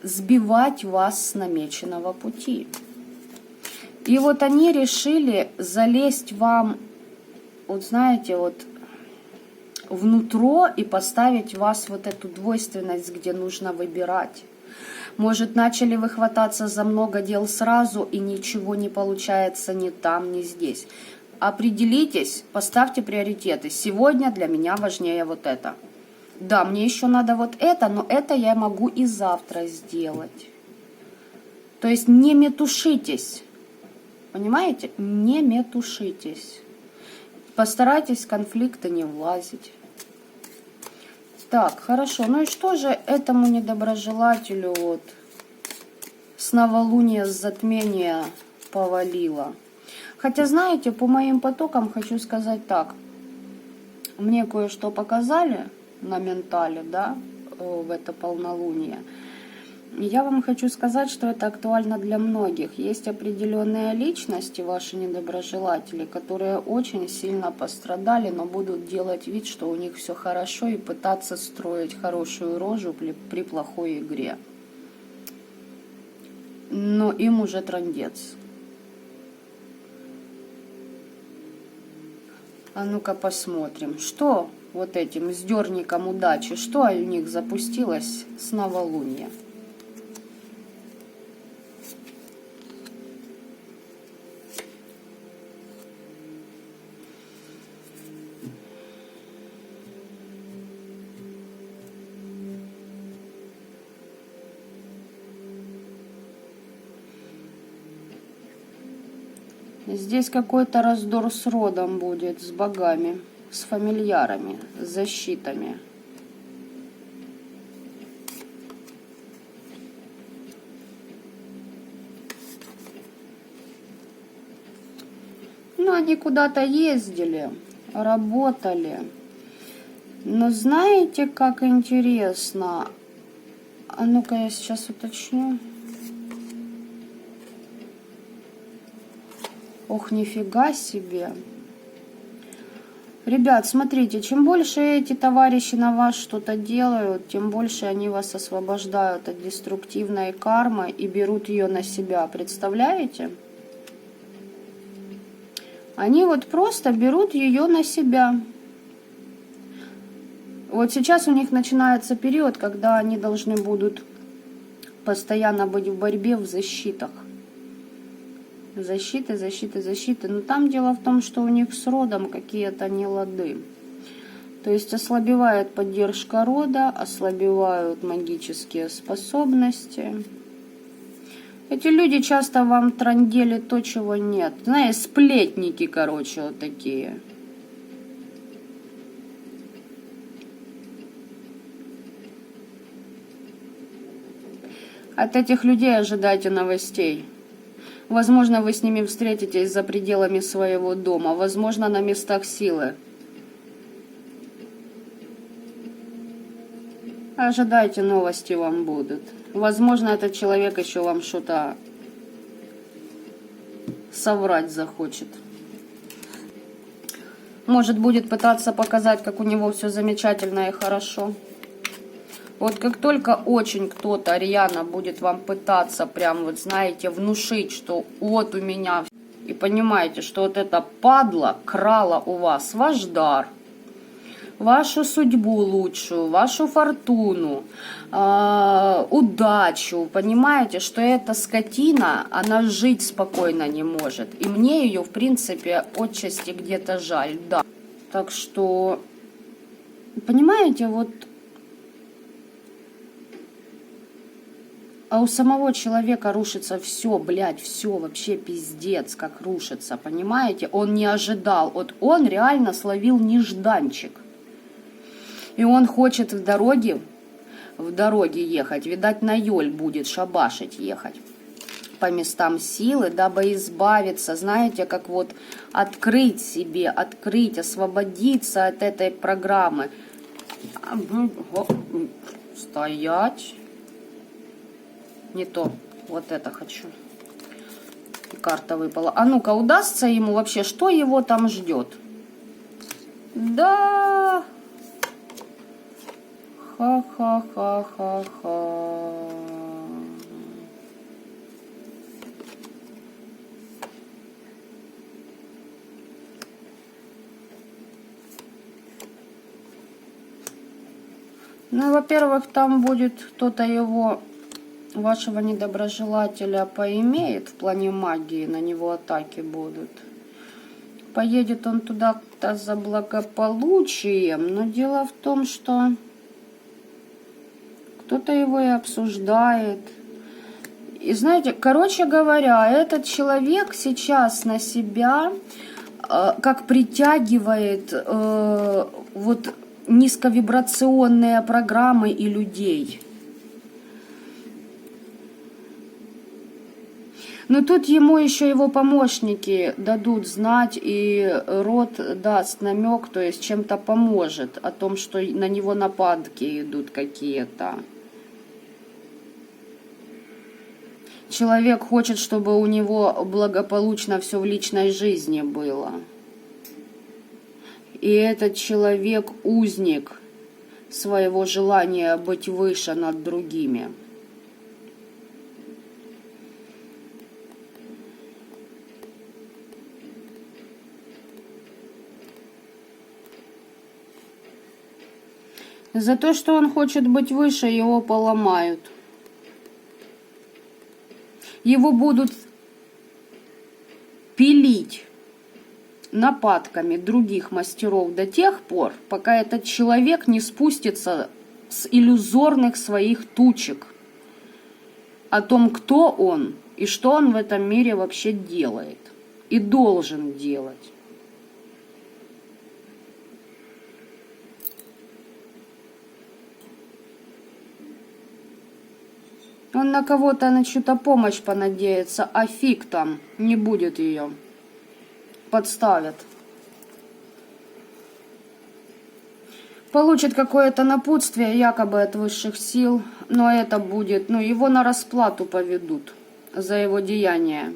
сбивать вас с намеченного пути. И вот они решили залезть вам, вот знаете, вот внутрь и поставить вас вот эту двойственность, где нужно выбирать. Может, начали вы хвататься за много дел сразу, и ничего не получается ни там, ни здесь. Определитесь, поставьте приоритеты. Сегодня для меня важнее вот это. Да, мне еще надо вот это, но это я могу и завтра сделать. То есть не метушитесь. Понимаете? Не метушитесь. Постарайтесь в конфликты не влазить. Так, хорошо. Ну и что же этому недоброжелателю вот с новолуния, с затмения повалило? Хотя, знаете, по моим потокам хочу сказать так. Мне кое-что показали на ментале, да, в это полнолуние. Я вам хочу сказать, что это актуально для многих. Есть определенные личности, ваши недоброжелатели, которые очень сильно пострадали, но будут делать вид, что у них все хорошо, и пытаться строить хорошую рожу при плохой игре. Но им уже трындец. А ну-ка посмотрим, что вот этим сдерником удачи, что у них запустилось с новолуния. Здесь какой-то раздор с родом будет, с богами, с фамильярами, с защитами. Ну, они куда-то ездили, работали. Но знаете, как интересно? А ну-ка я сейчас уточню. Ох, нифига себе. Ребят, смотрите, чем больше эти товарищи на вас что-то делают, тем больше они вас освобождают от деструктивной кармы и берут ее на себя. Представляете? Они вот просто берут ее на себя. Вот сейчас у них начинается период, когда они должны будут постоянно быть в борьбе, в защитах. Защиты, защиты, защиты. Но там дело в том, что у них с родом какие-то нелады. То есть ослабевает поддержка рода, ослабевают магические способности. Эти люди часто вам трындели то, чего нет. Знаете, сплетники, короче, вот такие. От этих людей ожидайте новостей. Возможно, вы с ними встретитесь за пределами своего дома, возможно, на местах силы. Ожидайте, новости вам будут. Возможно, этот человек еще вам что-то соврать захочет. Может, будет пытаться показать, как у него все замечательно и хорошо. Вот как только очень кто-то рьяно будет вам пытаться прям, вот знаете, внушить, что вот у меня... И понимаете, что вот эта падла крала у вас ваш дар, вашу судьбу лучшую, вашу фортуну, удачу. Понимаете, что эта скотина, она жить спокойно не может. И мне ее, в принципе, отчасти где-то жаль, да. Так что, понимаете, вот... А у самого человека рушится все, блядь, все вообще пиздец, как рушится, понимаете? Он не ожидал, вот он реально словил нежданчик. И он хочет в дороге ехать, видать, на Йоль будет шабашить ехать по местам силы, дабы избавиться, знаете, как вот открыть себе, освободиться от этой программы. Стоять. Не то. Вот это хочу. Карта выпала. А ну-ка, удастся ему вообще? Что его там ждет? Да. Ха-ха-ха-ха-ха. Ну, во-первых, там будет кто-то его... Вашего недоброжелателя поимеет в плане магии, на него атаки будут. Поедет он туда-то за благополучием, но дело в том, что кто-то его и обсуждает. И знаете, короче говоря, этот человек сейчас на себя как притягивает вот низковибрационные программы и людей. Но тут ему еще его помощники дадут знать, и род даст намек, то есть чем-то поможет о том, что на него нападки идут какие-то. Человек хочет, чтобы у него благополучно все в личной жизни было. И этот человек узник своего желания быть выше над другими. За то, что он хочет быть выше, его поломают. Его будут пилить нападками других мастеров до тех пор, пока этот человек не спустится с иллюзорных своих тучек о том, кто он и что он в этом мире вообще делает и должен делать. Он на кого-то, на чью-то помощь понадеется, а фиг там, не будет ее. Подставят. Получит какое-то напутствие, якобы от высших сил, но это будет, его на расплату поведут за его деяния.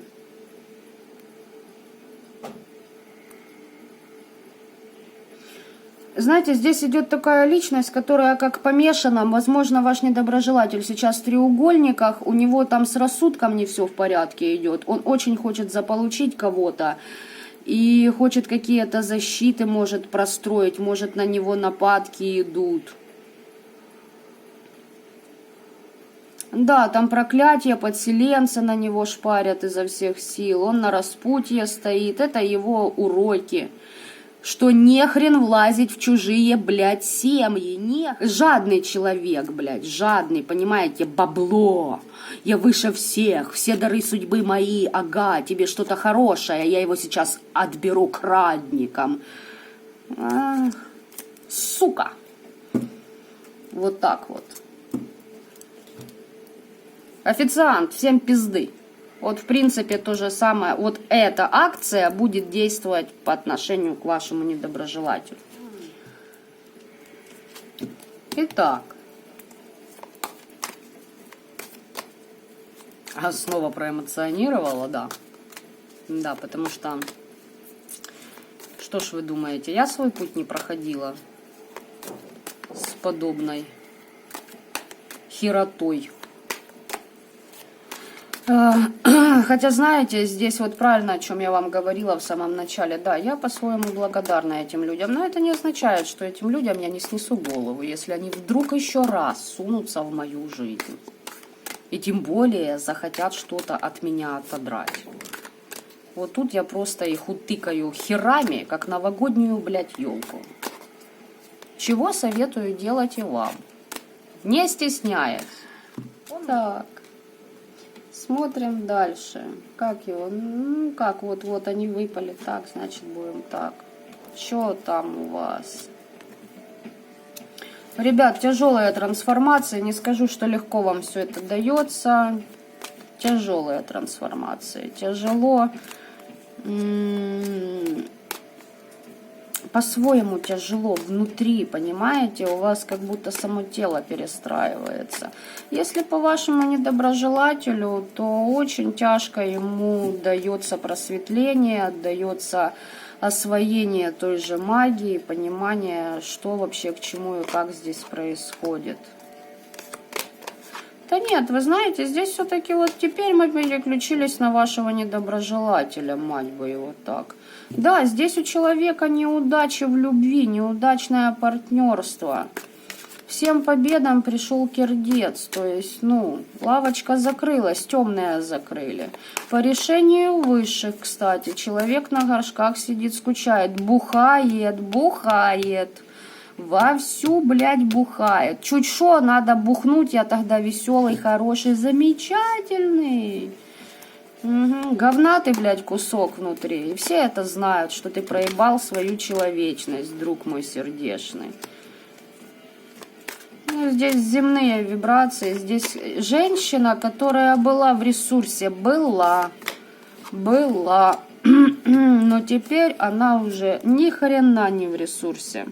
Знаете, здесь идет такая личность, которая как помешана. Возможно, ваш недоброжелатель сейчас в треугольниках, у него там с рассудком не все в порядке идет. Он очень хочет заполучить кого-то и хочет какие-то защиты, может простроить, может на него нападки идут. Да, там проклятие, подселенцы на него шпарят изо всех сил, он на распутье стоит, это его уроки. Что нехрен влазить в чужие, блядь, семьи. Жадный человек, блядь, жадный, понимаете, бабло. Я выше всех, все дары судьбы мои, ага, тебе что-то хорошее, я его сейчас отберу крадникам. Ах, сука. Вот так вот. Официант, всем пизды. Вот, в принципе, то же самое. Вот эта акция будет действовать по отношению к вашему недоброжелателю. Итак. Снова проэмоционировала, да. Да, потому что... Что ж вы думаете, я свой путь не проходила с подобной херотой. Хотя, знаете, здесь вот правильно, о чем я вам говорила в самом начале. Да, я по-своему благодарна этим людям, но это не означает, что этим людям я не снесу голову, если они вдруг еще раз сунутся в мою жизнь. И тем более захотят что-то от меня отодрать. Вот тут я просто их утыкаю херами, как новогоднюю, блядь, елку. Чего советую делать и вам. Не стесняясь. Вот так. Смотрим дальше. Как его? Ну, как вот они выпали. Так, значит, будем так. Что там у вас? Ребят, тяжелая трансформация. Не скажу, что легко вам все это дается. Тяжелая трансформация. Тяжело. По-своему тяжело внутри, понимаете? У вас как будто само тело перестраивается. Если по вашему недоброжелателю, то очень тяжко ему дается просветление, дается освоение той же магии, понимание, что вообще к чему и как здесь происходит. Да нет, вы знаете, здесь все-таки вот теперь мы переключились на вашего недоброжелателя, мать бы его так. Да, здесь у человека неудача в любви, неудачное партнерство. Всем победам пришел кирдец, то есть, лавочка закрылась, темная закрыли. По решению высших, кстати, человек на горшках сидит, скучает, бухает. Вовсю, блядь, бухает. Чуть что, надо бухнуть, я тогда веселый, хороший, замечательный. Угу. Говна ты, блядь, кусок внутри. И все это знают, что ты проебал свою человечность, друг мой сердечный. Здесь земные вибрации. Здесь женщина, которая была в ресурсе. Была. Но теперь она уже ни хрена не в ресурсе.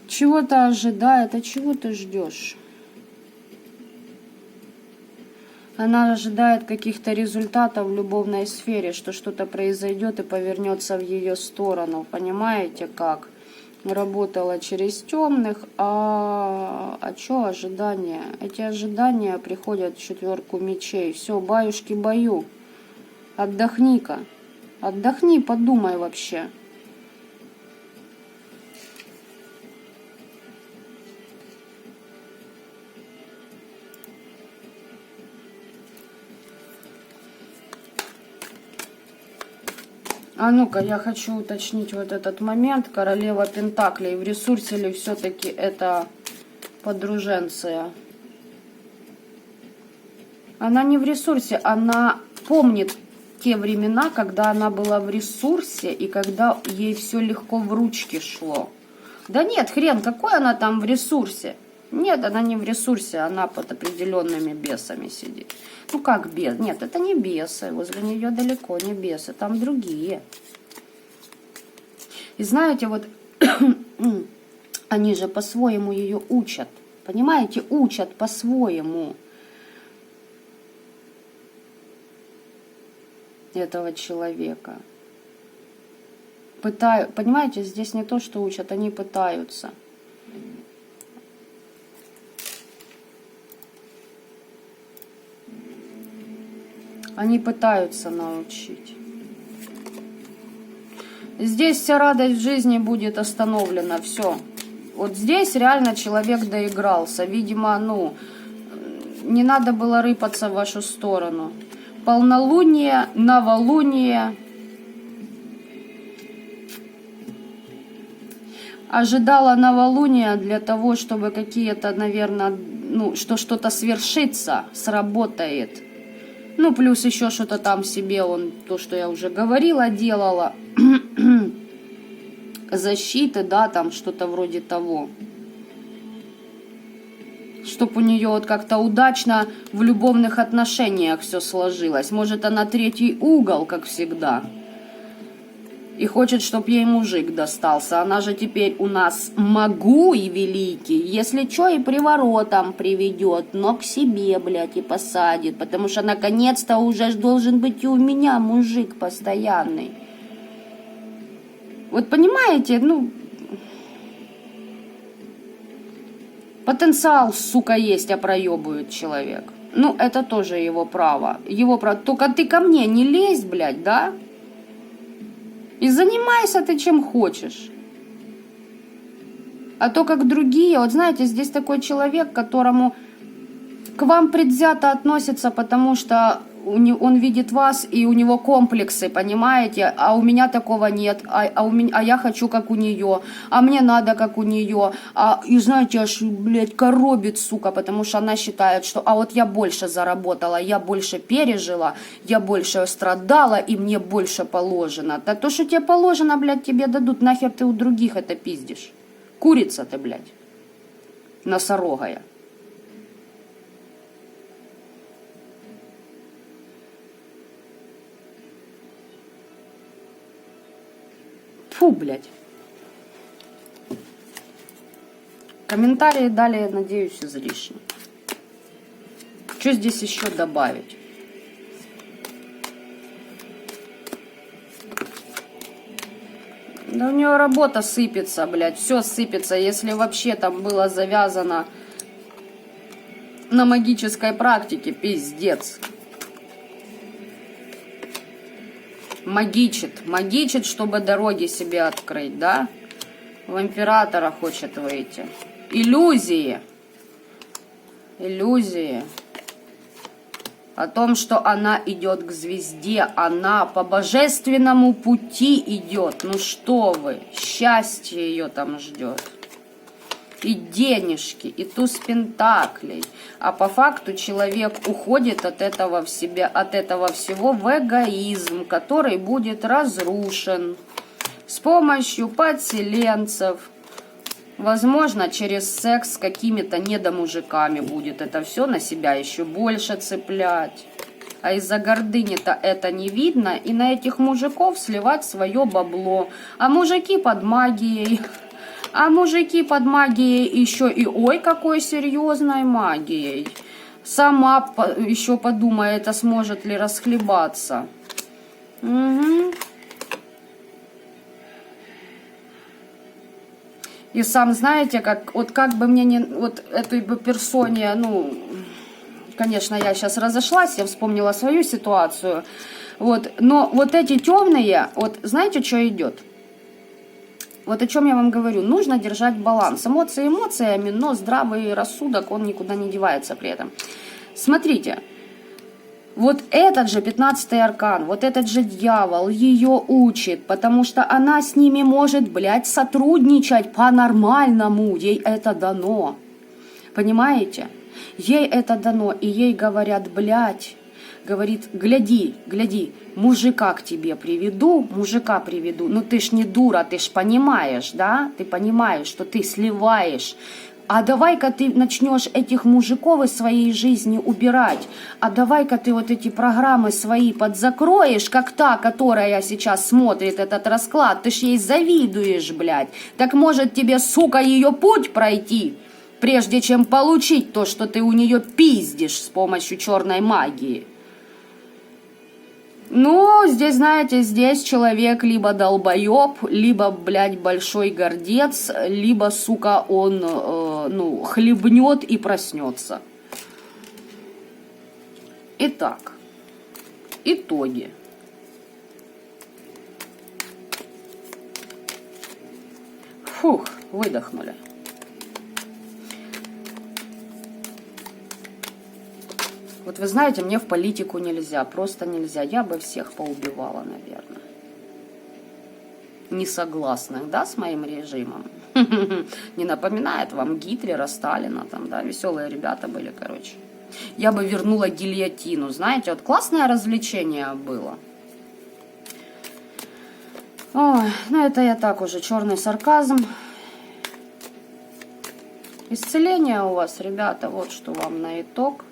Чего-то ожидает, а чего ты ждешь? Она ожидает каких-то результатов в любовной сфере, что что-то произойдет и повернется в ее сторону. Понимаете как? Работала через темных, а что ожидания? Эти ожидания приходят в 4 мечей. Все, баюшки, бою. Отдохни-ка. Отдохни, подумай вообще. А ну-ка, я хочу уточнить вот этот момент. Королева Пентаклей в ресурсе ли все-таки это подруженция? Она не в ресурсе, она помнит те времена, когда она была в ресурсе и когда ей все легко в ручки шло. Да нет, хрен, какой она там в ресурсе? Нет, она не в ресурсе, она под определенными бесами сидит. Ну как бес? Нет, это не бесы, возле нее далеко не бесы, там другие. И знаете, вот они же по-своему ее учат, понимаете, учат по-своему этого человека. Понимаете, здесь не то, что учат, они пытаются. Они пытаются научить. Здесь вся радость в жизни будет остановлена. Все. Вот здесь реально человек доигрался. Видимо, не надо было рыпаться в вашу сторону. Полнолуние, новолуние. Ожидала новолуния для того, чтобы какие-то, наверное, что что-то свершится, сработает. Плюс еще что-то там себе то, что я уже говорила, делала. Защиты, да, там что-то вроде того. Чтоб у нее вот как-то удачно в любовных отношениях все сложилось. Может, она третий угол, как всегда. И хочет, чтоб ей мужик достался. Она же теперь у нас могу и великий. Если что, и приворотом приведет, но к себе, блядь, и посадит. Потому что наконец-то уже должен быть и у меня мужик постоянный. Вот понимаете, потенциал, сука, есть, а проебывает человек. Ну, это тоже его право. Его право. Только ты ко мне не лезь, блядь, да? И занимайся ты чем хочешь. А то, как другие, вот знаете, здесь такой человек, которому к вам предвзято относится, потому что он видит вас, и у него комплексы, понимаете? А у меня такого нет, а я хочу, как у нее, а мне надо, как у нее. И знаете, аж, блядь, коробит, сука, потому что она считает, что а вот я больше заработала, я больше пережила, я больше страдала, и мне больше положено. Да то, что тебе положено, блядь, тебе дадут, нахер ты у других это пиздишь? Курица ты, блядь, носорогая. Фу, блядь. Комментарии далее, надеюсь, излишни. Что здесь еще добавить? Да у нее работа сыпется, блядь. Все сыпется. Если вообще там было завязано на магической практике, пиздец. Магичит, чтобы дороги себе открыть, да? В императора хочет выйти. Иллюзии. О том, что она идет к звезде. Она по божественному пути идет. Ну что вы, счастье ее там ждет. И денежки, и туз пентаклей. А по факту человек уходит от этого всего в эгоизм, который будет разрушен с помощью подселенцев. Возможно, через секс с какими-то недомужиками будет это все на себя еще больше цеплять. А из-за гордыни-то это не видно, и на этих мужиков сливать свое бабло. А мужики под магией еще и ой, какой серьезной магией. Сама еще подумает, а сможет ли расхлебаться. Угу. И сам знаете, как бы мне не... Вот этой бы персоне, ну... Конечно, я сейчас разошлась, я вспомнила свою ситуацию. Вот, но вот эти темные, вот знаете, что идет? Вот о чем я вам говорю. Нужно держать баланс. Эмоции эмоциями, но здравый рассудок, он никуда не девается при этом. Смотрите. Вот этот же 15-й аркан, вот этот же дьявол ее учит, потому что она с ними может, блядь, сотрудничать по-нормальному. Ей это дано. Понимаете? Ей это дано. И ей говорят, блядь, говорит, гляди, мужика к тебе приведу. Ну ты ж не дура, ты ж понимаешь, да? Ты понимаешь, что ты сливаешь. А давай-ка ты начнешь этих мужиков из своей жизни убирать. А давай-ка ты вот эти программы свои подзакроешь, как та, которая сейчас смотрит этот расклад. Ты ж ей завидуешь, блядь. Так может тебе, сука, ее путь пройти, прежде чем получить то, что ты у нее пиздишь с помощью черной магии. Ну, здесь, знаете, здесь человек либо долбоеб, либо, блядь, большой гордец, либо, сука, он, хлебнет и проснется. Итак, итоги. Фух, выдохнули. Вот вы знаете, мне в политику нельзя, просто нельзя. Я бы всех поубивала, наверное. Несогласных, да, с моим режимом? Не напоминает вам Гитлера, Сталина, там, да, веселые ребята были, короче. Я бы вернула гильотину, знаете, вот классное развлечение было. Ой, ну это я так уже, черный сарказм. Исцеление у вас, ребята, вот что вам на итог.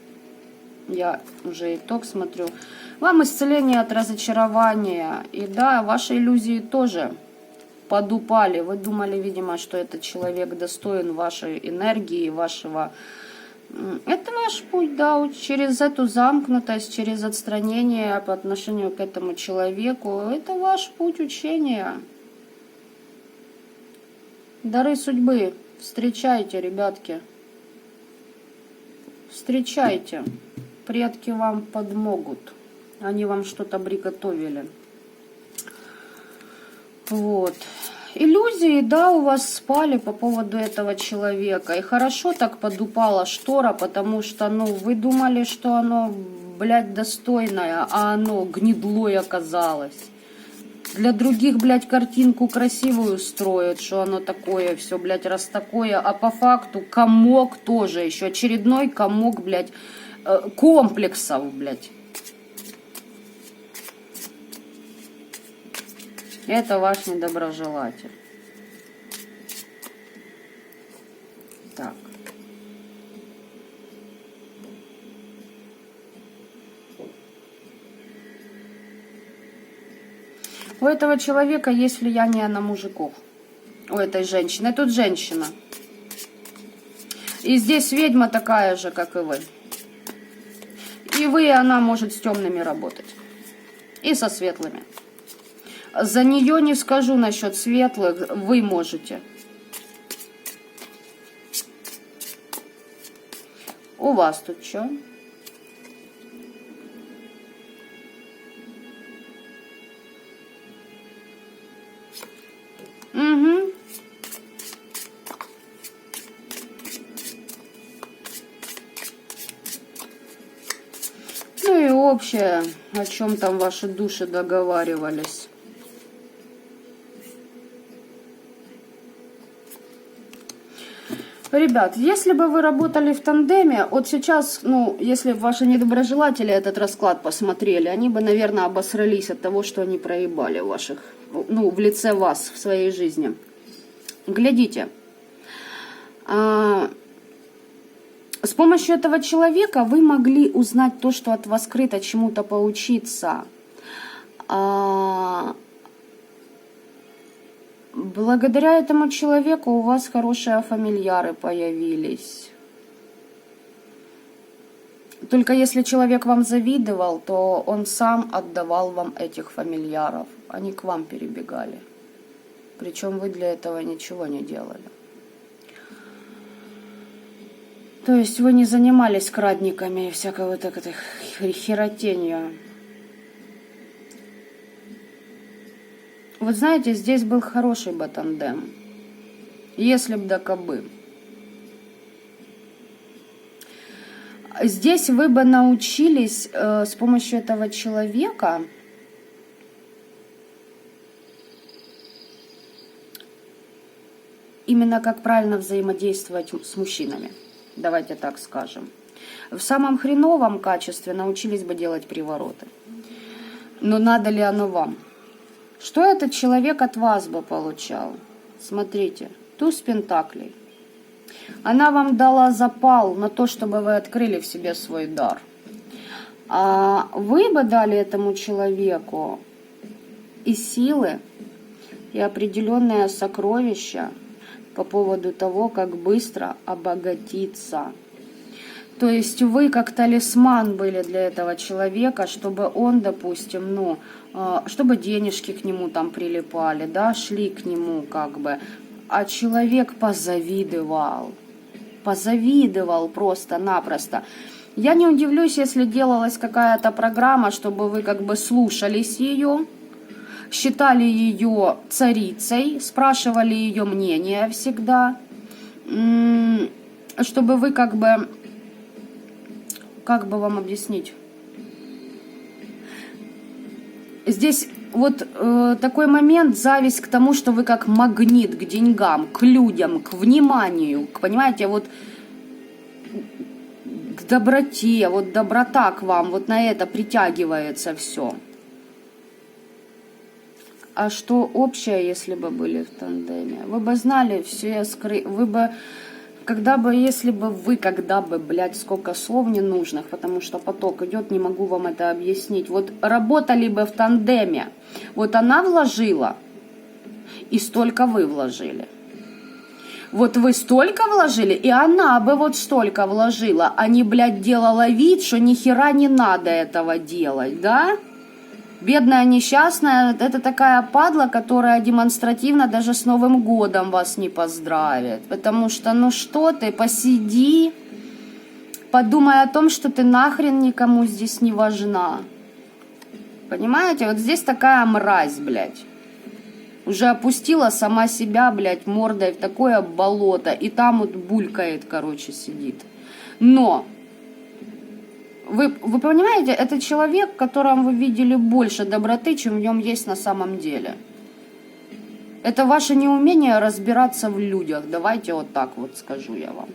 Я уже итог смотрю. Вам исцеление от разочарования. И да, ваши иллюзии тоже подупали. Вы думали, видимо, что этот человек достоин вашей энергии, вашего... Это ваш путь, да, через эту замкнутость, через отстранение по отношению к этому человеку. Это ваш путь учения. Дары судьбы. Встречайте, ребятки. Встречайте. предки вам подмогут. Они вам что-то приготовили. Вот. Иллюзии, да, у вас спали по поводу этого человека. И хорошо так подупала штора, потому что, ну, вы думали, что оно, блядь, достойное, а оно гнидлой оказалось. Для других, блядь, картинку красивую строят, что оно такое, все, блядь, раз такое. А по факту комок тоже еще. Очередной комок, блядь, комплексов, блядь. Это ваш недоброжелатель. Так. У этого человека есть влияние на мужиков. У этой женщины. Тут женщина. И здесь ведьма такая же, как и вы. И вы, и она может с темными работать. И со светлыми. За нее не скажу насчет светлых. Вы можете. У вас тут что? Угу. Ну и общее, о чем там ваши души договаривались. Ребят, если бы вы работали в тандеме, вот сейчас, ну, если ваши недоброжелатели этот расклад посмотрели, они бы, наверное, обосрались от того, что они проебали ваших, ну, в лице вас, в своей жизни. Глядите. С помощью этого человека вы могли узнать то, что от вас скрыто, чему-то поучиться. Благодаря этому человеку у вас хорошие фамильяры появились. Только если человек вам завидовал, то он сам отдавал вам этих фамильяров. Они к вам перебегали. Причем вы для этого ничего не делали. То есть вы не занимались крадниками и всякой вот этой херотенью. Вот знаете, здесь был хороший бы тандем. Если б да кабы. Здесь вы бы научились с помощью этого человека именно как правильно взаимодействовать с мужчинами. Давайте так скажем. В самом хреновом качестве научились бы делать привороты. Но надо ли оно вам? Что этот человек от вас бы получал? Смотрите, туз пентаклей. Она вам дала запал на то, чтобы вы открыли в себе свой дар. А вы бы дали этому человеку и силы, и определенное сокровище по поводу того, как быстро обогатиться. То есть вы как талисман были для этого человека, чтобы он, допустим, ну, чтобы денежки к нему там прилипали, да, шли к нему как бы. А человек позавидовал просто-напросто. Я не удивлюсь, если делалась какая-то программа, чтобы вы как бы слушались ее, считали ее царицей, спрашивали ее мнение всегда, чтобы вы как бы вам объяснить? Здесь вот такой момент, зависть к тому, что вы как магнит к деньгам, к людям, к вниманию, понимаете, вот к доброте, вот доброта к вам, вот на это притягивается все. А что общее, если бы были в тандеме? Вы бы знали все вы бы... Когда бы, блядь, сколько слов ненужных, потому что поток идет, не могу вам это объяснить. Вот работали бы в тандеме, вот она вложила, и столько вы вложили. Вот вы столько вложили, и она бы вот столько вложила, а не, блядь, делала вид, что ни хера не надо этого делать, да? Бедная несчастная, это такая падла, которая демонстративно даже с Новым годом вас не поздравит. Потому что, ну что ты, посиди, Подумай о том, что ты нахрен никому здесь не важна. Понимаете? Вот здесь такая мразь, блядь. Уже опустила сама себя, блядь, мордой в такое болото. И там вот булькает, короче, сидит. Но вы понимаете, это человек, в котором вы видели больше доброты, чем в нем есть на самом деле. Это ваше неумение разбираться в людях. Давайте вот так вот скажу я вам.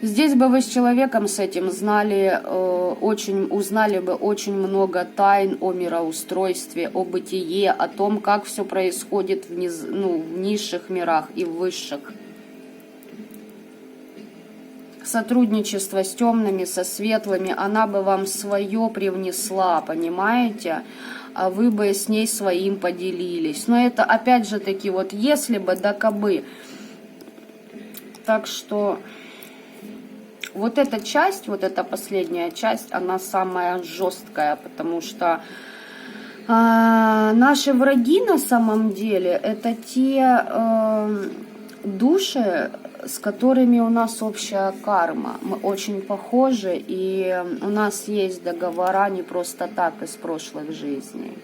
Здесь бы вы с человеком с этим знали, узнали бы очень много тайн о мироустройстве, о бытие, о том, как все происходит в низших мирах и в высших. Сотрудничество с темными, со светлыми, она бы вам свое привнесла, понимаете? А вы бы с ней своим поделились. Но это опять же таки вот если бы, да кабы. Так что вот эта часть, вот эта последняя часть, она самая жесткая, потому что наши враги на самом деле это те души, с которыми у нас общая карма. Мы очень похожи, и у нас есть договора не просто так из прошлых жизней.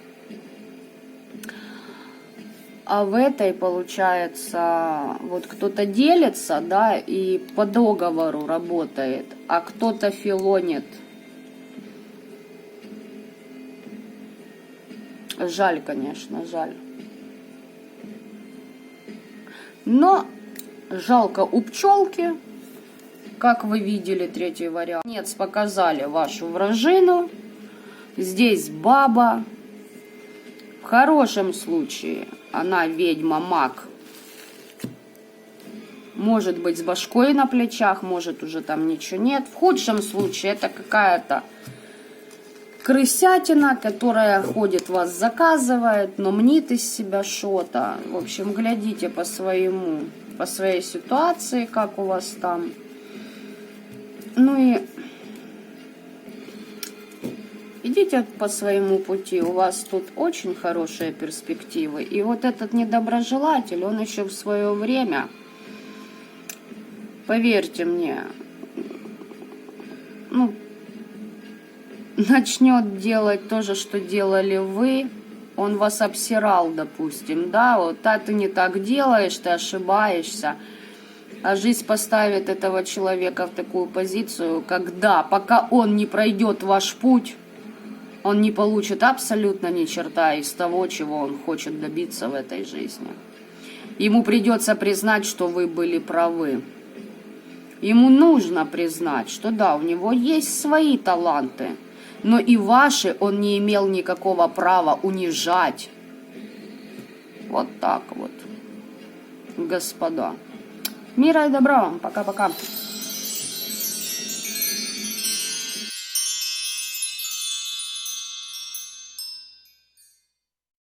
А в этой, получается, вот кто-то делится, да, и по договору работает, а кто-то филонит. Жаль, конечно, жаль. Но жалко у пчелки, как вы видели, третий вариант. Нет, показали вашу вражину. Здесь баба. В хорошем случае она ведьма-маг. Может быть с башкой на плечах, может уже там ничего нет. В худшем случае это какая-то крысятина, которая ходит, вас заказывает, но мнит из себя что-то. В общем, глядите по своей ситуации, как у вас там. Ну и идите по своему пути, у вас тут очень хорошие перспективы. И вот этот недоброжелатель, он еще в свое время, поверьте мне, начнет делать то же, что делали вы. Он вас обсирал, допустим, да, вот ты не так делаешь, ты ошибаешься. А жизнь поставит этого человека в такую позицию, когда, пока он не пройдет ваш путь, он не получит абсолютно ни черта из того, чего он хочет добиться в этой жизни. Ему придется признать, что вы были правы. Ему нужно признать, что да, у него есть свои таланты, но и ваши он не имел никакого права унижать. Вот так вот, господа. Мира и добра вам. Пока-пока.